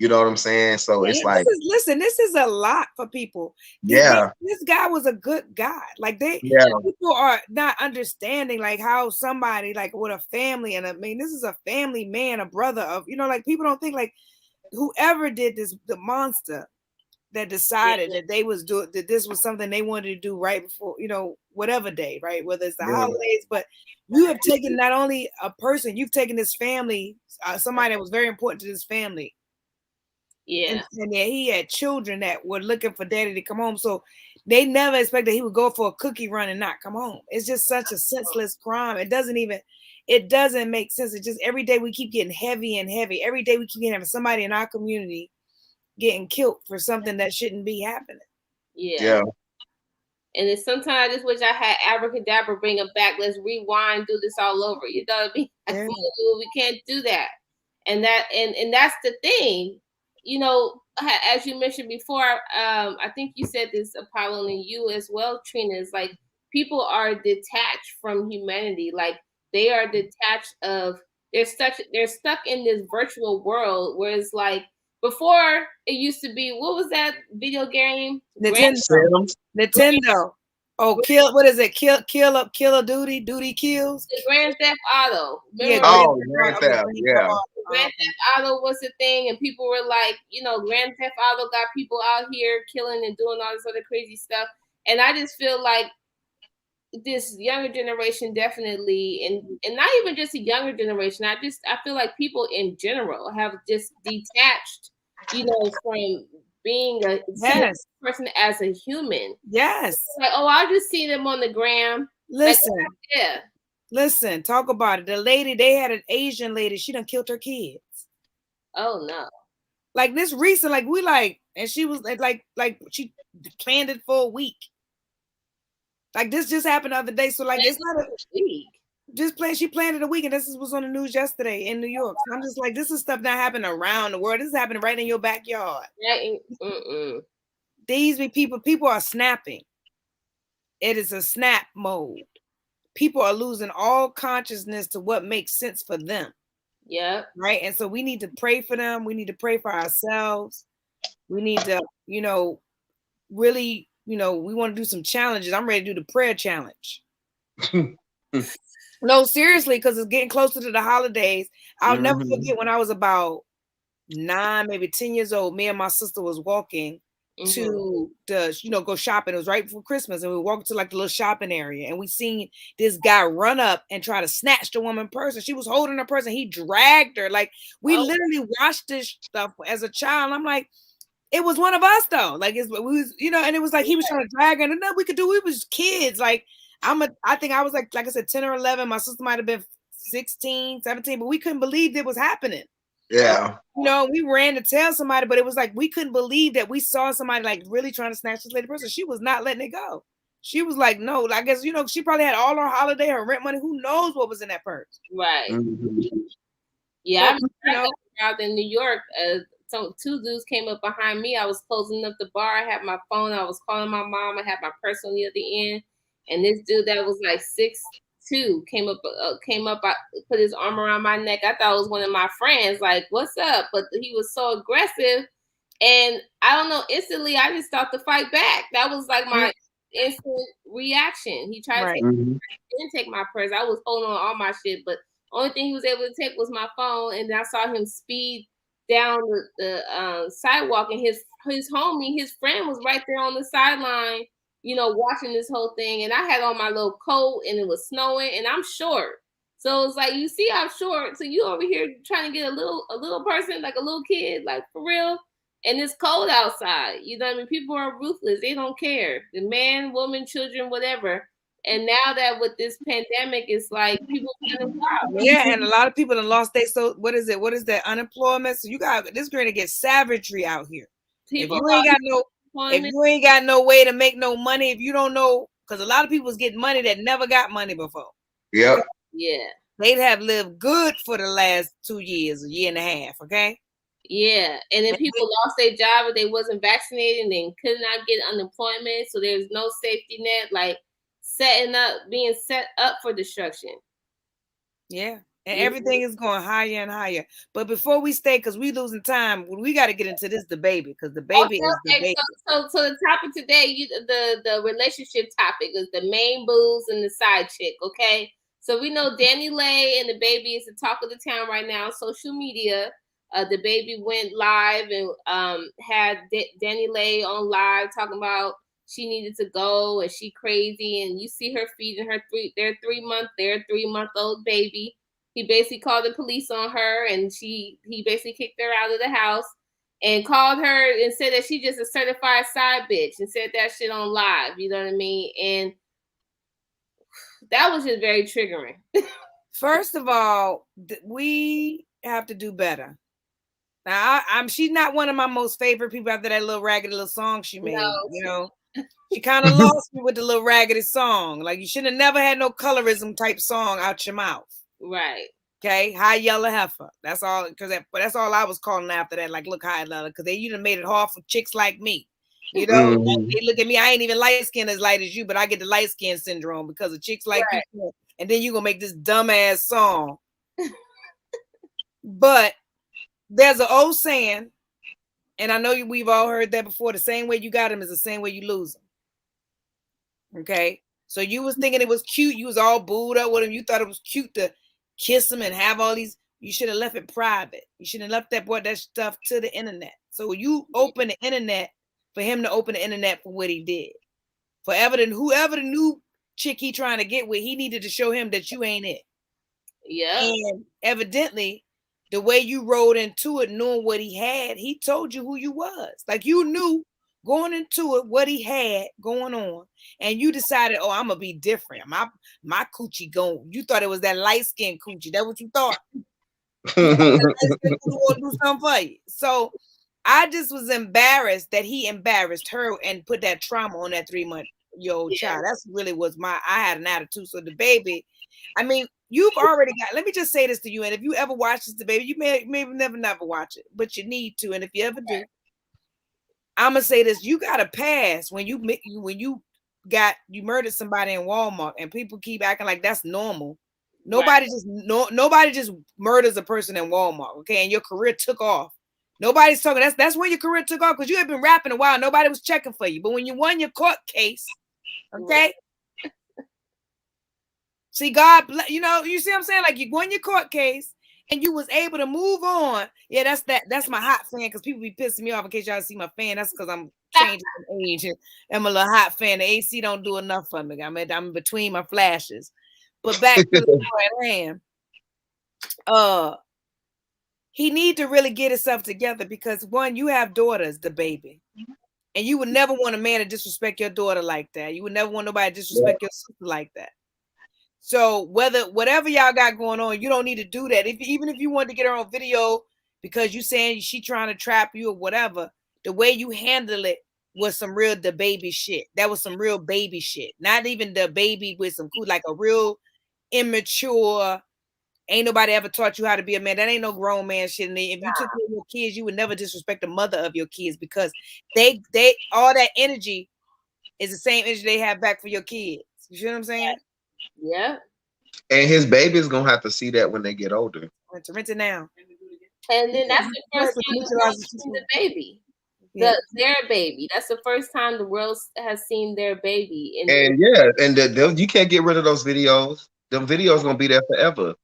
You know what I'm saying? So it's this is a lot for people. This guy was a good guy. Like, people are not understanding, like, how somebody, like, with a family, and I mean, this is a family man, a brother of, you know, like, people don't think, like, whoever did this, the monster that decided that that this was something they wanted to do right before, you know, whatever day, right? Whether it's the holidays, but you have taken not only a person, you've taken this family, somebody that was very important to this family. Yeah. And he had children that were looking for daddy to come home. So they never expected he would go for a cookie run and not come home. It's just such a senseless crime. It doesn't make sense. It's just every day we keep getting heavy and heavy. Every day we keep having somebody in our community getting killed for something that shouldn't be happening. Yeah. And it's sometimes I just wish I had Abracadabra bring them back. Let's rewind, do this all over. You know what I mean? We can't do that. And that's the thing. You know, as you mentioned before, I think you said this, Apollo, and you as well, Trina, is like, people are detached from humanity. Like, they are detached of, they're stuck in this virtual world where it's like, before it used to be, what was that video game? Nintendo. Oh, kill! What is it? Kill a duty. Duty kills. The Grand Theft Auto. Yeah. Grand Theft. Yeah. Grand Theft Auto was the thing, and people were like, Grand Theft Auto got people out here killing and doing all this other crazy stuff. And I just feel like this younger generation definitely, and not even just a younger generation. I feel like people in general have just detached, from being a person as a human. Yes. Like, oh, I'll just see them on the gram. Listen. Like, yeah. Listen, talk about it. The lady, they had an Asian lady, she done killed her kids. Oh no. Like this recent, and she was like she planned it for a week. Like this just happened the other day. So it's not a week. She planned it a week, and this was on the news yesterday in New York. So I'm just like, this is stuff that happened around the world. This is happening right in your backyard. These people are snapping. It is a snap mode. People are losing all consciousness to what makes sense for them. Yeah. Right. And so we need to pray for them. We need to pray for ourselves. We need to, really, we want to do some challenges. I'm ready to do the prayer challenge. No, seriously, because it's getting closer to the holidays. I'll never forget when I was about 9, maybe 10 years old. Me and my sister was walking to the, go shopping. It was right before Christmas, and we walked to the little shopping area, and we seen this guy run up and try to snatch the woman's purse, and she was holding her purse, and he dragged her. We literally watched this stuff as a child. I'm like, it was one of us though. We was, and it was he was trying to drag her, and nothing we could do. We was kids. I think I was like I said, 10 or 11. My sister might have been 16, 17, but we couldn't believe it was happening. Yeah. We ran to tell somebody, but it was we couldn't believe that we saw somebody really trying to snatch this lady person. She was not letting it go. She was like, no, I guess, she probably had all her holiday, her rent money. Who knows what was in that purse? Right. Yeah. I out in New York, two dudes came up behind me. I was closing up the bar. I had my phone. I was calling my mom. I had my purse on the other end. And this dude that was 6'2" came up, I put his arm around my neck. I thought it was one of my friends. Like, what's up? But he was so aggressive, and I don't know. Instantly, I just thought to fight back. That was my instant reaction. He tried to didn't take my purse. I was holding on all my shit, but only thing he was able to take was my phone. And I saw him speed down the sidewalk, and his homie, his friend, was right there on the sideline, watching this whole thing. And I had on my little coat, and it was snowing, and I'm short. So it's you see, I'm short. So you over here trying to get a little person, like a little kid, for real. And it's cold outside. You know what I mean? People are ruthless. They don't care. The man, woman, children, whatever. And now that with this pandemic, it's people kind of wild. Yeah, and a lot of people have lost their what is it? What is that? Unemployment. So you got this going to get savagery out here. If you ain't got no way to make no money, if you don't know, because a lot of people was getting money that never got money before. Yep. Yeah. They'd have lived good for the last 2 years, a year and a half. Okay. Yeah, and then people lost their job if they wasn't vaccinated, and then could not get unemployment. So there's no safety net, being set up for destruction. Yeah. And everything is going higher and higher. But before we stay, because we losing time, we got to get into this, the baby, because the baby is the baby. So the topic today, the relationship topic is the main booze and the side chick, okay? So we know Danny Lay and the baby is the talk of the town right now on social media. The baby went live and had Danny Lay on live talking about she needed to go and she crazy, and you see her feeding their 3-month-old baby. He basically called the police on her, and he basically kicked her out of the house and called her and said that she just a certified side bitch, and said that shit on live. You know what I mean? And that was just very triggering. First of all, we have to do better. Now, she's not one of my most favorite people after that little raggedy little song she made. No. She kind of lost me with the little raggedy song. You should have never had no colorism type song out your mouth. Right. Okay. High yellow heifer. That's all. That's all I was calling after that. Look, high yellow, because you done made it hard for chicks like me. They look at me. I ain't even light skin as light as you, but I get the light skin syndrome because of chicks like you. And then you gonna make this dumbass song. But there's an old saying, and I know we've all heard that before. The same way you got him is the same way you lose him. Okay. So you was thinking it was cute. You was all booed up with him. You thought it was cute to kiss him and have all these. You should have left it private. You should have left that stuff to the internet. So you open the internet for him to open the internet for what he did. Whoever the new chick he trying to get with, he needed to show him that you ain't it. Yeah. And evidently, the way you rode into it, knowing what he had, he told you who you was. Like you knew going into it what he had going on, and you decided, oh, I'm gonna be different. My coochie going. You thought it was that light skinned coochie. That's what you thought. You thought do something for you. So I just was embarrassed that he embarrassed her and put that trauma on that 3-month-old child. That's really was I had an attitude. So the baby, I mean, you've already got. Let me just say this to you, and if you ever watch this, the baby, you may never watch it, but you need to, and if you ever do. I'm gonna say this: you got a pass when you murdered somebody in Walmart, and people keep acting like that's normal. Nobody just murders a person in Walmart, okay? And your career took off. Nobody's talking. That's when your career took off because you had been rapping a while. Nobody was checking for you, but when you won your court case, okay. See, God, you see what I'm saying? Like you won your court case. And you was able to move on. Yeah, that's my hot fan because people be pissing me off. In case y'all see my fan, that's because I'm changing age. I'm a little hot fan. The AC don't do enough for me. I'm between my flashes. But back to the story at hand. He need to really get himself together because one, you have daughters, the baby, and you would never want a man to disrespect your daughter like that. You would never want nobody to disrespect your sister like that. So whatever y'all got going on, you don't need to do that. Even if you want to get her on video because you saying she trying to trap you or whatever, the way you handle it was some real the baby shit. That was some real baby shit. Not even the baby with some cool, like a real immature. Ain't nobody ever taught you how to be a man. That ain't no grown man shit. And if you took care of your kids, you would never disrespect the mother of your kids because they all that energy is the same energy they have back for your kids. You see what I'm saying? Yeah. And his baby's gonna have to see that when they get older. Rent it now. And then that's the first time the world has seen the baby. Their baby. That's the first time the world has seen their baby. And you can't get rid of those videos. Them videos gonna be there forever.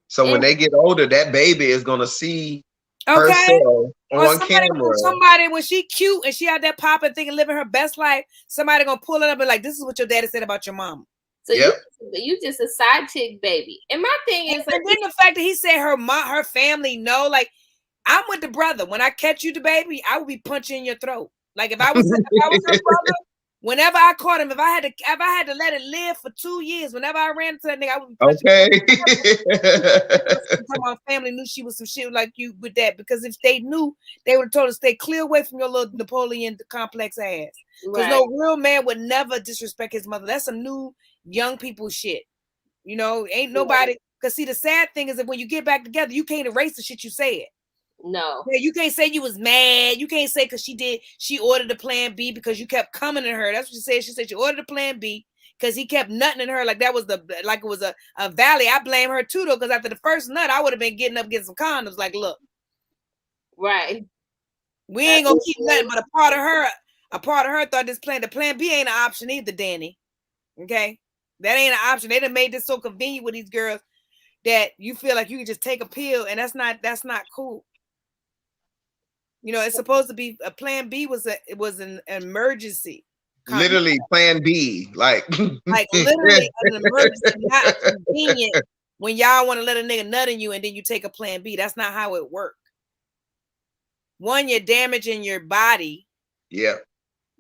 So when they get older, that baby is gonna see herself on camera. Somebody when she cute and she had that pop and thinking living her best life, somebody gonna pull it up and like, this is what your daddy said about your mom. So you just a side chick baby. And my thing is, and then the fact that he said her family know, like, I'm with the brother. When I catch you, the baby, I would be punching your throat. Like if I was her brother, whenever I caught him, if I had to let it live for 2 years, whenever I ran into that nigga, I would be punching. My family knew she was some shit like you with that, because if they knew, they would have told her stay clear away from your little Napoleon complex ass. Because no real man would never disrespect his mother. That's some new young people shit. Ain't nobody. Because see, the sad thing is that when you get back together, you can't erase the shit you said. No. Yeah, you can't say you was mad. You can't say because she ordered a plan B because you kept coming at her. That's what she said. She said she ordered a plan B because he kept nutting in her like it was a valley. I blame her too though, because after the first nut, I would have been getting up getting some condoms. Like, look, right, we ain't gonna keep nothing. But a part of her thought the plan B ain't an option either, Danny. Okay, that ain't an option. They done made this so convenient with these girls that you feel like you can just take a pill, and that's not cool. It's supposed to be a plan B was an emergency. Literally plan B. Like literally an emergency, not convenient when y'all want to let a nigga nut in you and then you take a plan B. That's not how it works. One, you're damaging your body. Yeah.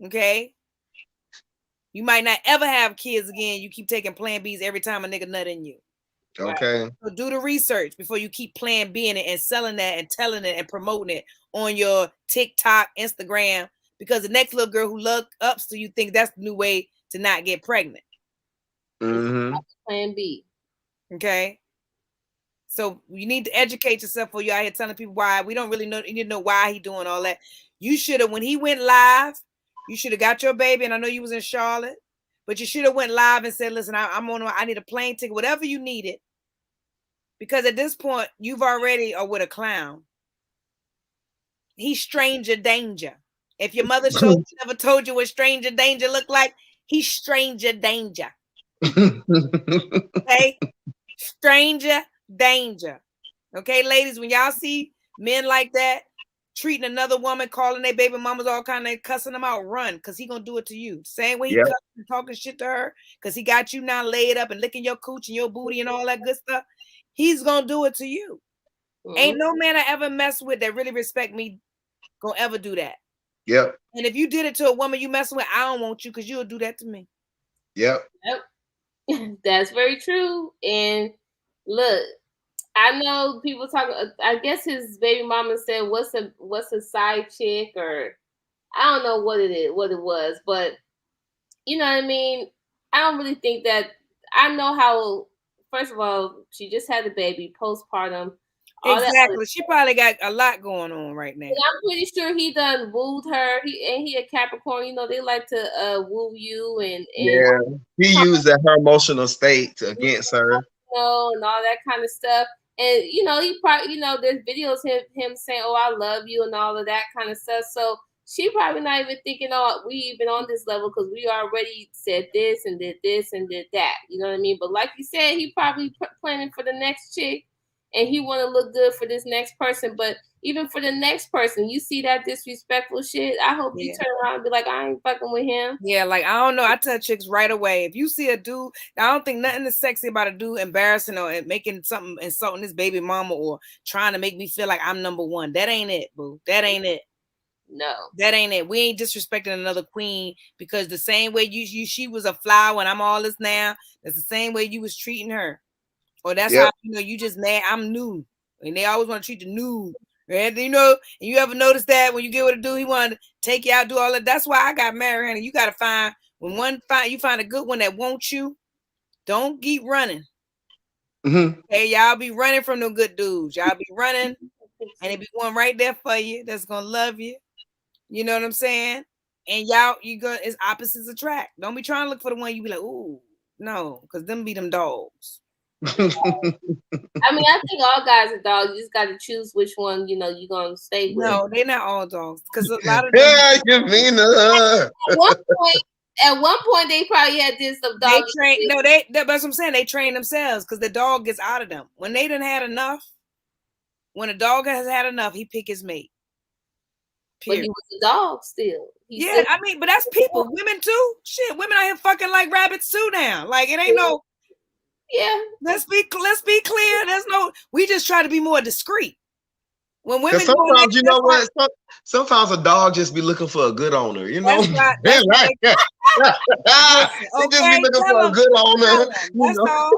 Okay. You might not ever have kids again. You keep taking plan Bs every time a nigga nut in you. Okay. Right? So do the research before you keep plan B in it and selling that and telling it and promoting it on your TikTok, Instagram, because the next little girl who look up to you think that's the new way to not get pregnant. Mm-hmm. Plan B. Okay. So you need to educate yourself before you out here telling people why. We don't really know. You need to know why he doing all that. You should have, when he went live, you should have got your baby. And I know you was in Charlotte, but you should have went live and said, listen, I need a plane ticket, whatever you needed. Because at this point, you've already are with a clown. He's stranger danger. If your mother never told you what stranger danger looked like, He's stranger danger. Okay? Stranger danger. Okay, ladies, when y'all see men like that treating another woman, calling their baby mamas all kind of cussing them out, run, because he gonna do it to you. Same way he cussing, talking shit to her, because he got you now laid up and licking your cooch and your booty and all that good stuff. He's gonna do it to you. Ain't no man I ever mess with that really respect me gonna ever do that. Yep. And if you did it to a woman you messing with, I don't want you because you'll do that to me. Yep. That's very true. And look, I know people talk. I guess his baby mama said, "What's a side chick?" Or I don't know what it was, but you know what I mean. I don't really think that. I know how. First of all, she just had a baby, postpartum. Exactly. She probably got a lot going on right now. And I'm pretty sure he done wooed her. He a Capricorn. You know, they like to woo you and yeah. He used her emotional state against her. And all that kind of stuff. And you know, he probably, you know, there's videos him saying, "Oh, I love you," and all of that kind of stuff. So she probably not even thinking, "Oh, we even on this level," because we already said this and did this and did that. You know what I mean? But like you said, he probably planning for the next chick, and he want to look good for this next person. But even for the next person, you see that disrespectful shit, I hope you turn around and be like, "I ain't fucking with him." Yeah, like, I don't know. I tell chicks right away, if you see a dude, I don't think nothing is sexy about a dude embarrassing or making something, insulting his baby mama or trying to make me feel like I'm number one. That ain't it, boo. That ain't it. No. That ain't it. We ain't disrespecting another queen, because the same way she was a flower and I'm all this now, that's the same way you was treating her. Or that's how, you know, you just mad. I'm new. And they always want to treat the new. Right? You know, and you ever notice that when you get with a dude, he want to take you out, do all that. That's why I got married, honey. You got to find, you find a good one that wants you, don't keep running. Hey, y'all be running from them good dudes. Y'all be running, and it be one right there for you that's going to love you. You know what I'm saying? And y'all, it's opposites attract. Don't be trying to look for the one you be like, ooh, no, because them be them dogs. I mean, I think all guys are dogs. You just got to choose which one, you know, you're going to stay with. No, they're not all dogs. Because a lot of them. At one point, they probably had this of dogs. That's what I'm saying. They train themselves because the dog gets out of them. When they done had enough, when a dog has had enough, he pick his mate. Period. But he was a dog still. I mean, but that's people. Women too. Shit, women out here fucking like rabbits too now. Like, it ain't no. Yeah. Let's be clear. There's no. We just try to be more discreet. When women, sometimes you know what? Sometimes a dog just be looking for a good owner. You know, that's right. He just be looking for a good owner. That's all.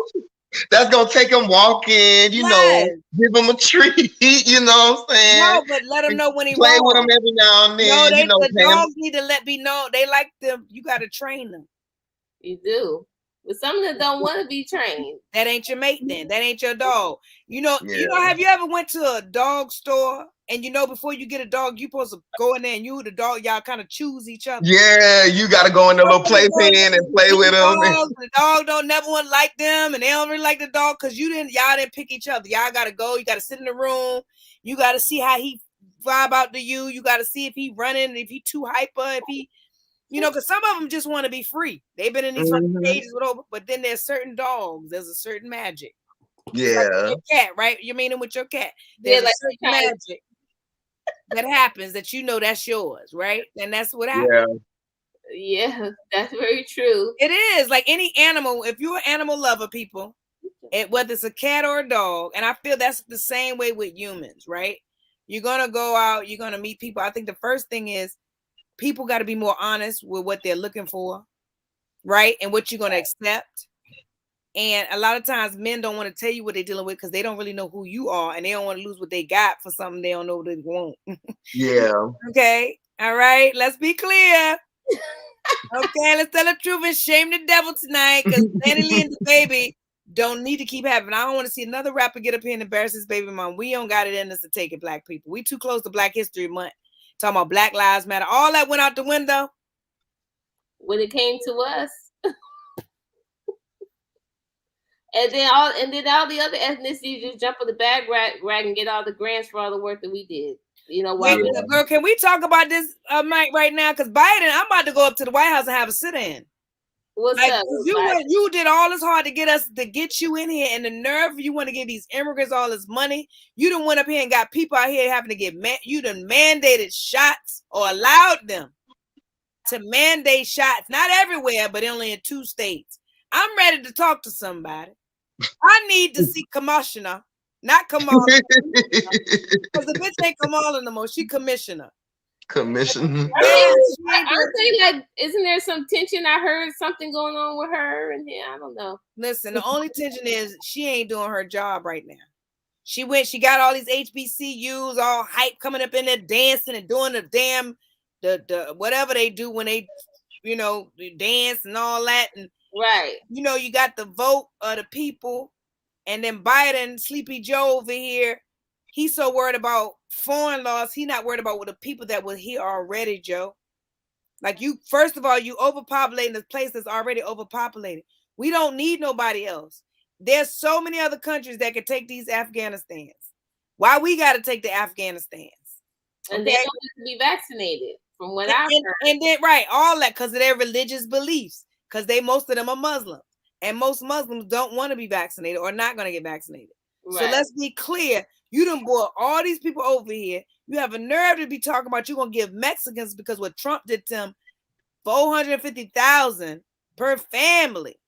That's gonna take him walking, you know, give him a treat, you know what I'm saying? No, but let him know when he play with him every now and then. No, the dogs need to be known. They like them. You got to train them. You do. But some of them don't want to be trained. That ain't your mate then. That ain't your dog. You know, have you ever went to a dog store and you know before you get a dog, you supposed to go in there and you the dog, y'all kind of choose each other. Yeah, you gotta go in the little playpen and play with them. The dog don't never want to like them and they don't really like the dog because y'all didn't pick each other. Y'all gotta go, you gotta sit in the room, you gotta see how he vibe out to you, you gotta see if he running, if he too hyper, if he. You know, because some of them just want to be free. They've been in these cages but then there's certain dogs. There's a certain magic. Yeah. Like your cat, right? You mean it with your cat. There's a certain magic that happens that you know that's yours, right? And that's what happens. Yeah, that's very true. It is. Like any animal, if you're an animal lover, people, whether it's a cat or a dog, and I feel that's the same way with humans, right? You're going to go out, you're going to meet people. I think the first thing is, people got to be more honest with what they're looking for, right? And what you're going to accept. And a lot of times men don't want to tell you what they're dealing with because they don't really know who you are and they don't want to lose what they got for something they don't know what they want. Yeah. Okay. All right. Let's be clear. Okay. Let's tell the truth and shame the devil tonight because Danny and the baby don't need to keep happening. I don't want to see another rapper get up here and embarrass his baby mom. We don't got it in us to take it, Black people. We too close to Black History Month. Talking about Black Lives Matter. All that went out the window. When it came to us. and then all the other ethnicities just jump on the bag rag and get all the grants for all the work that we did. You know why? Girl, can we talk about this, Mike, right now? Because Biden, I'm about to go up to the White House and have a sit-in. What's like, up? You did all this hard to get you in here, and the nerve you want to give these immigrants all this money. You done went up here and got people out here having to get you done mandated shots or allowed them to mandate shots, not everywhere, but only in 2 states. I'm ready to talk to somebody. I need to see commissioner, not Kamala. Because the bitch ain't Kamala no more. She commissioner. Commissioner. Aren't they like? Isn't there some tension? I heard something going on with her, and yeah, I don't know. Listen, the only tension is she ain't doing her job right now. She got all these HBCUs all hype coming up in there dancing and doing the damn the whatever they do when they dance and all that, and right. You got the vote of the people, and then Biden, Sleepy Joe over here, he's so worried about foreign laws. He's not worried about what the people that were here already, Joe. Like, first of all, you overpopulating this place that's already overpopulated. We don't need nobody else. There's so many other countries that could take these Afghanistans. Why we got to take the Afghanistans? And they don't need to be vaccinated, from what I've heard. And then, right, all that because of their religious beliefs, because most of them are Muslim. And most Muslims don't want to be vaccinated or not going to get vaccinated. Right. So let's be clear. You done brought all these people over here. You have a nerve to be talking about you're going to give Mexicans, because what Trump did to them, $450,000 per family.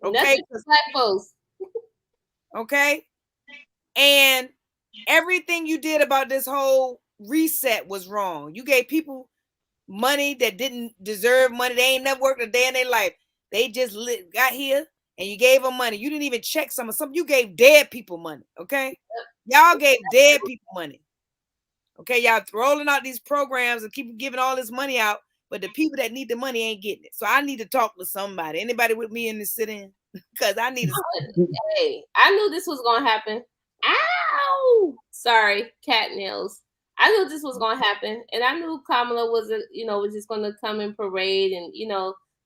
Okay. Black folks. Okay. And everything you did about this whole reset was wrong. You gave people money that didn't deserve money. They ain't never worked a day in their life. They just got here and you gave them money. You didn't even check some. You gave dead people money. Okay. Y'all gave dead people money. Okay. Y'all rolling out these programs and keep giving all this money out, but the people that need the money ain't getting it. So I need to talk to somebody. Anybody with me in this sit-in? Because I need to. Hey, I knew this was going to happen. Ow! Sorry, cat nails. I knew this was going to happen. And I knew Kamala was just going to come and parade and,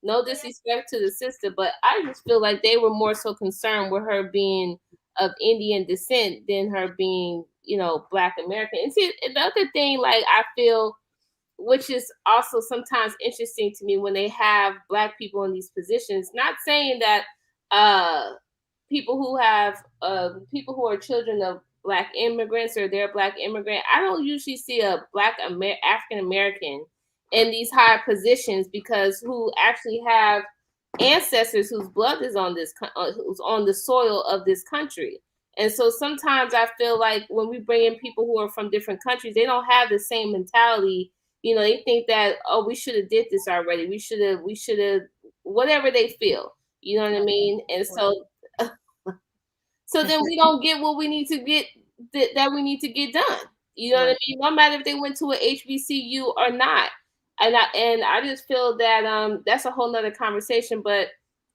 no disrespect to the sister, but I just feel like they were more so concerned with her being of Indian descent than her being, Black American. And see, the other thing, like, I feel, which is also sometimes interesting to me when they have Black people in these positions, not saying that people who are children of Black immigrants or they're Black immigrant, I don't usually see a Black African American in these high positions because who actually have ancestors whose blood is on who's on the soil of this country. And so sometimes I feel like when we bring in people who are from different countries, they don't have the same mentality. They think that, oh, we should have did this already. We should have, whatever they feel. You know what I mean? And so then we don't get what we need to get that we need to get done. You know what I mean? No matter if they went to an HBCU or not. And I just feel that that's a whole nother conversation. But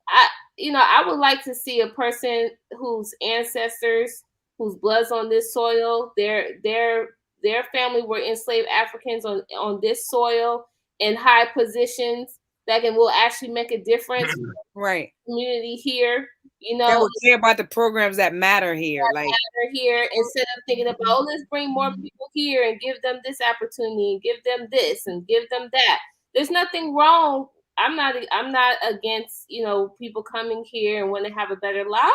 I would like to see a person whose ancestors, whose blood's on this soil, their family were enslaved Africans on this soil in high positions that will actually make a difference. Right. Community here, that will care about the programs that matter here. Matter here, instead of thinking about, oh, let's bring more people here and give them this opportunity and give them this and give them that. There's nothing wrong. I'm not against, people coming here and want to have a better life.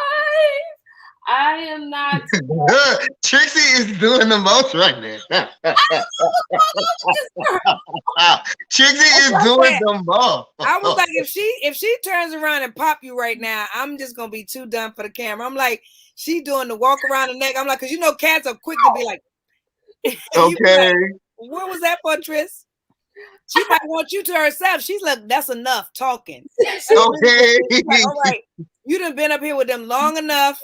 I am not. Trixie is doing the most right now. Trixie is doing the most. I was like, if she turns around and pop you right now, I'm just gonna be too done for the camera. I'm like, she doing the walk around the neck. I'm like, because cats are quick to be like, okay. Like, what was that for, Tris? She might want you to herself. She's like, that's enough talking. Okay. Like, all right, you done been up here with them long enough.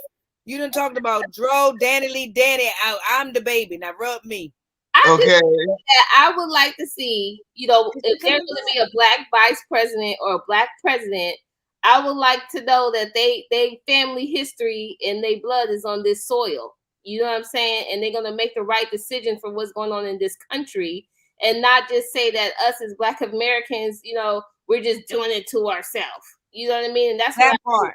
You done talked about Dro, Danny Lee, Danny. I'm the baby. Now rub me. I would like to see, if there's going to be a Black vice president or a Black president, I would like to know that they family history and their blood is on this soil. You know what I'm saying? And they're going to make the right decision for what's going on in this country and not just say that us as Black Americans, we're just doing it to ourselves. You know what I mean? And that's that part.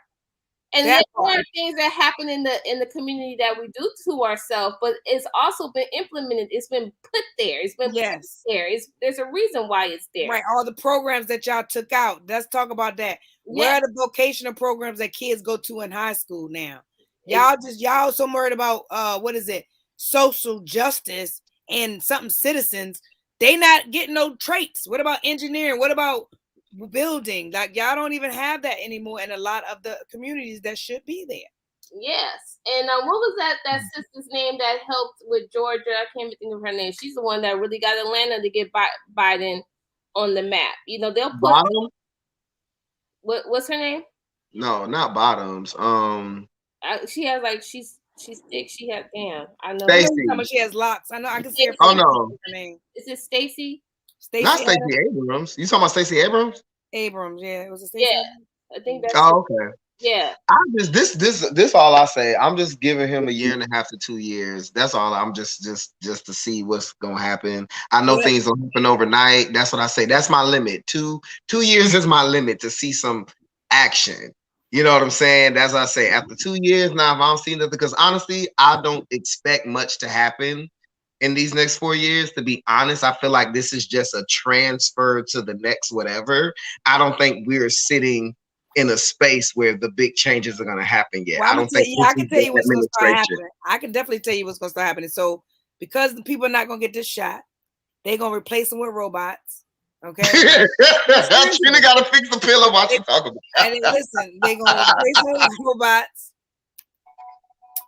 And there are things that happen in the community that we do to ourselves, but it's also been implemented. It's been put there. It's been put there. There's a reason why it's there. Right. All the programs that y'all took out. Let's talk about that. Where are the vocational programs that kids go to in high school now? Y'all so worried about what is it? Social justice and something citizens. They not getting no traits. What about engineering? What about building? Like y'all don't even have that anymore in a lot of the communities that should be there. Yes. And what was that sister's name that helped with Georgia? I can't even think of her name. She's the one that really got Atlanta to get Biden on the map. You know, they'll put Bottom? What's her name? No, not Bottoms. She has like she's thick. She has I know. She has locks. I know. I can see her. Oh no. Her name. Is it Stacey? Not Stacey Abrams. You talking about Stacey Abrams? Abrams, yeah. It was a Stacey. Yeah, I think that's. Oh, okay. Yeah. This all I say. I'm just giving him 1.5 to 2 years. That's all. I'm just to see what's gonna happen. I know things don't happen overnight. That's what I say. That's my limit. 2 years is my limit to see some action. You know what I'm saying? That's what I say. After 2 years, now if I don't see nothing, because honestly, I don't expect much to happen in these next 4 years. To be honest, I feel like this is just a transfer to the next whatever. I don't think we're sitting in a space where the big changes are going to happen yet. Well, I don't think I can tell you what's going to start happening. I can definitely tell you what's going to start happening. So, because the people are not going to get this shot, they're going to replace them with robots. Okay. Trina got to fix the pillow while you talk about it. And listen, they're going to replace them with robots.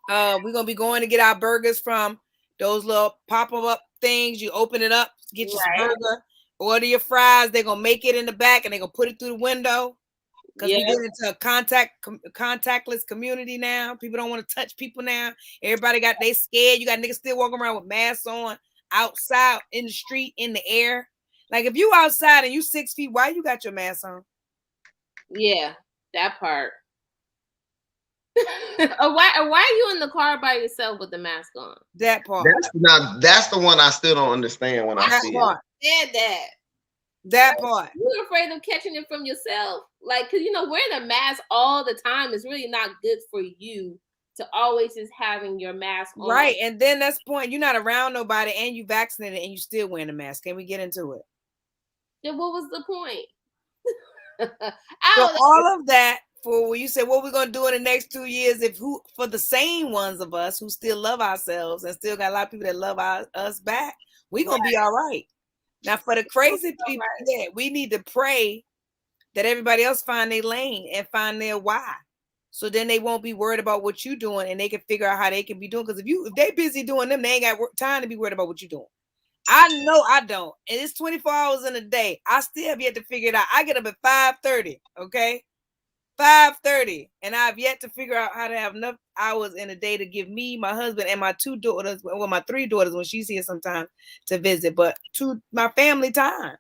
We're going to be going to get our burgers from those little pop-up things. You open it up, get your burger, order your fries. They're going to make it in the back and they're going to put it through the window. Because we get into a contactless community now. People don't want to touch people now. Everybody they scared. You got niggas still walking around with masks on outside in the street, in the air. Like if you outside and you 6 feet, why you got your mask on? Yeah, that part. Why are you in the car by yourself with the mask on? That part. That's the one I still don't understand when I see it. Yeah, that part. You're afraid of catching it from yourself. Like, because, wearing a mask all the time is really not good for you to always just having your mask on. Right. And then that's the point. You're not around nobody and you vaccinated and you still wearing a mask. Can we get into it? Then what was the point? So all of that for when you say what we're going to do in the next 2 years, for the same ones of us who still love ourselves and still got a lot of people that love us back, we're going to be all right. Now, for the crazy people, we need to pray that everybody else find their lane and find their why. So then they won't be worried about what you're doing and they can figure out how they can be doing. Because if they busy doing them, they ain't got time to be worried about what you're doing. I know I don't. And it's 24 hours in a day. I still have yet to figure it out. I get up at 5:30, okay? 5:30. And I've yet to figure out how to have enough hours in a day to give me, my husband, and my 2 daughters, well, my 3 daughters when she's here sometimes to visit, but to my family time.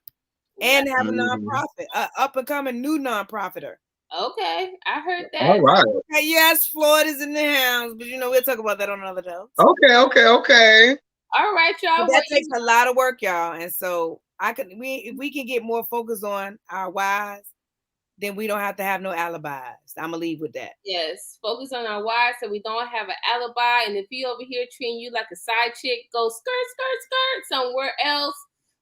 And have a nonprofit, up and coming new nonprofiter. Okay, I heard that. All right. Okay, yes, Florida's in the house, but we'll talk about that on another day. Okay. All right, y'all. But that takes a lot of work, y'all, and so if we can get more focused on our whys, then we don't have to have no alibis. I'm gonna leave with that. Yes, focus on our whys so we don't have an alibi. And if you over here treating you like a side chick, go skirt somewhere else.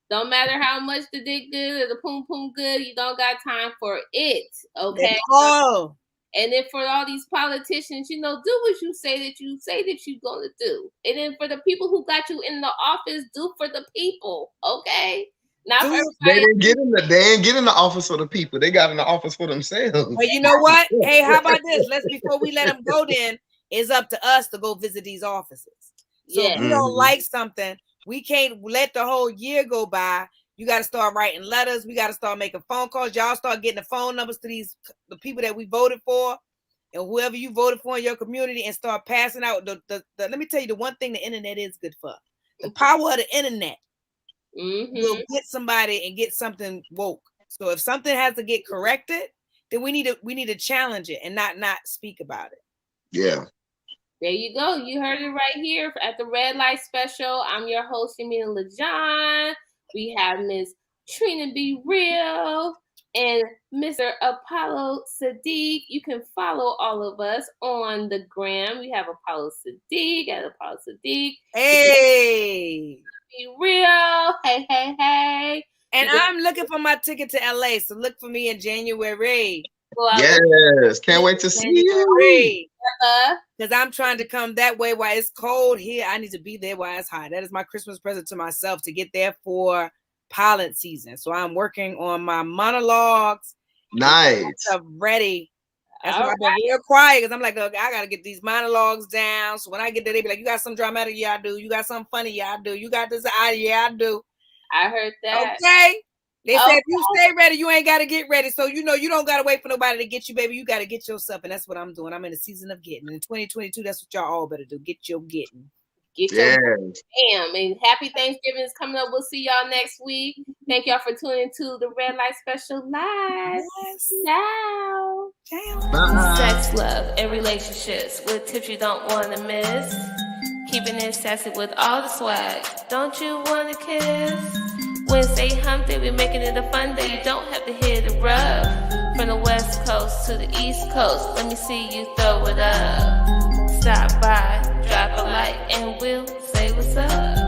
Don't matter how much the dick good or the poom poom good, you don't got time for it. Okay. Oh. And then for all these politicians, do what you say that you're gonna do. And then for the people who got you in the office, do for the people. Okay. Not for everybody. They didn't get in the office for the people. They got in the office for themselves. Well, you know what? Hey, how about this? Before we let them go, then it's up to us to go visit these offices. So if we don't like something, we can't let the whole year go by. You got to start writing letters. We got to start making phone calls. Y'all start getting the phone numbers to the people that we voted for and whoever you voted for in your community and start passing out. Let me tell you the one thing the internet is good for. The power of the internet will get somebody and get something woke. So if something has to get corrected, then we need to challenge it and not speak about it. Yeah. There you go. You heard it right here at the Red Light Special. I'm your host, Yamina LaJohn. We have Miss Trina Be Real and Mr. Apollo Sadiq. You can follow all of us on the gram. We have Apollo Sadiq at Apollo Sadiq. Hey. Be real. Hey, hey, hey. And I'm looking for my ticket to LA, so look for me in January. Well, yes, can't wait to see you. Because I'm trying to come that way while it's cold here. I need to be there while it's hot. That is my Christmas present to myself, to get there for pilot season. So I'm working on my monologues. Nice. Ready. That's why I've been real quiet, because I'm like, look, I gotta get these monologues down. So when I get there, they be like, you got some dramatic? Yeah, I do. You got something funny? Yeah, I do. You got this? Yeah, I do. I heard that. Okay. They said, if you stay ready, you ain't got to get ready. So, you know, you don't got to wait for nobody to get you, baby. You got to get yourself. And that's what I'm doing. I'm in a season of getting. In 2022, that's what y'all all better do. Get your getting. Get your damn. And happy Thanksgiving is coming up. We'll see y'all next week. Thank y'all for tuning to the Red Light Special Live. Yes. Ciao. Ciao. Sex, love, and relationships with tips you don't want to miss. Keeping it sassy with all the swag. Don't you want to kiss? Wednesday hump day, we're making it a fun day. You don't have to hit it rough. From the West Coast to the East Coast, let me see you throw it up. Stop by, drop a like, and we'll say what's up.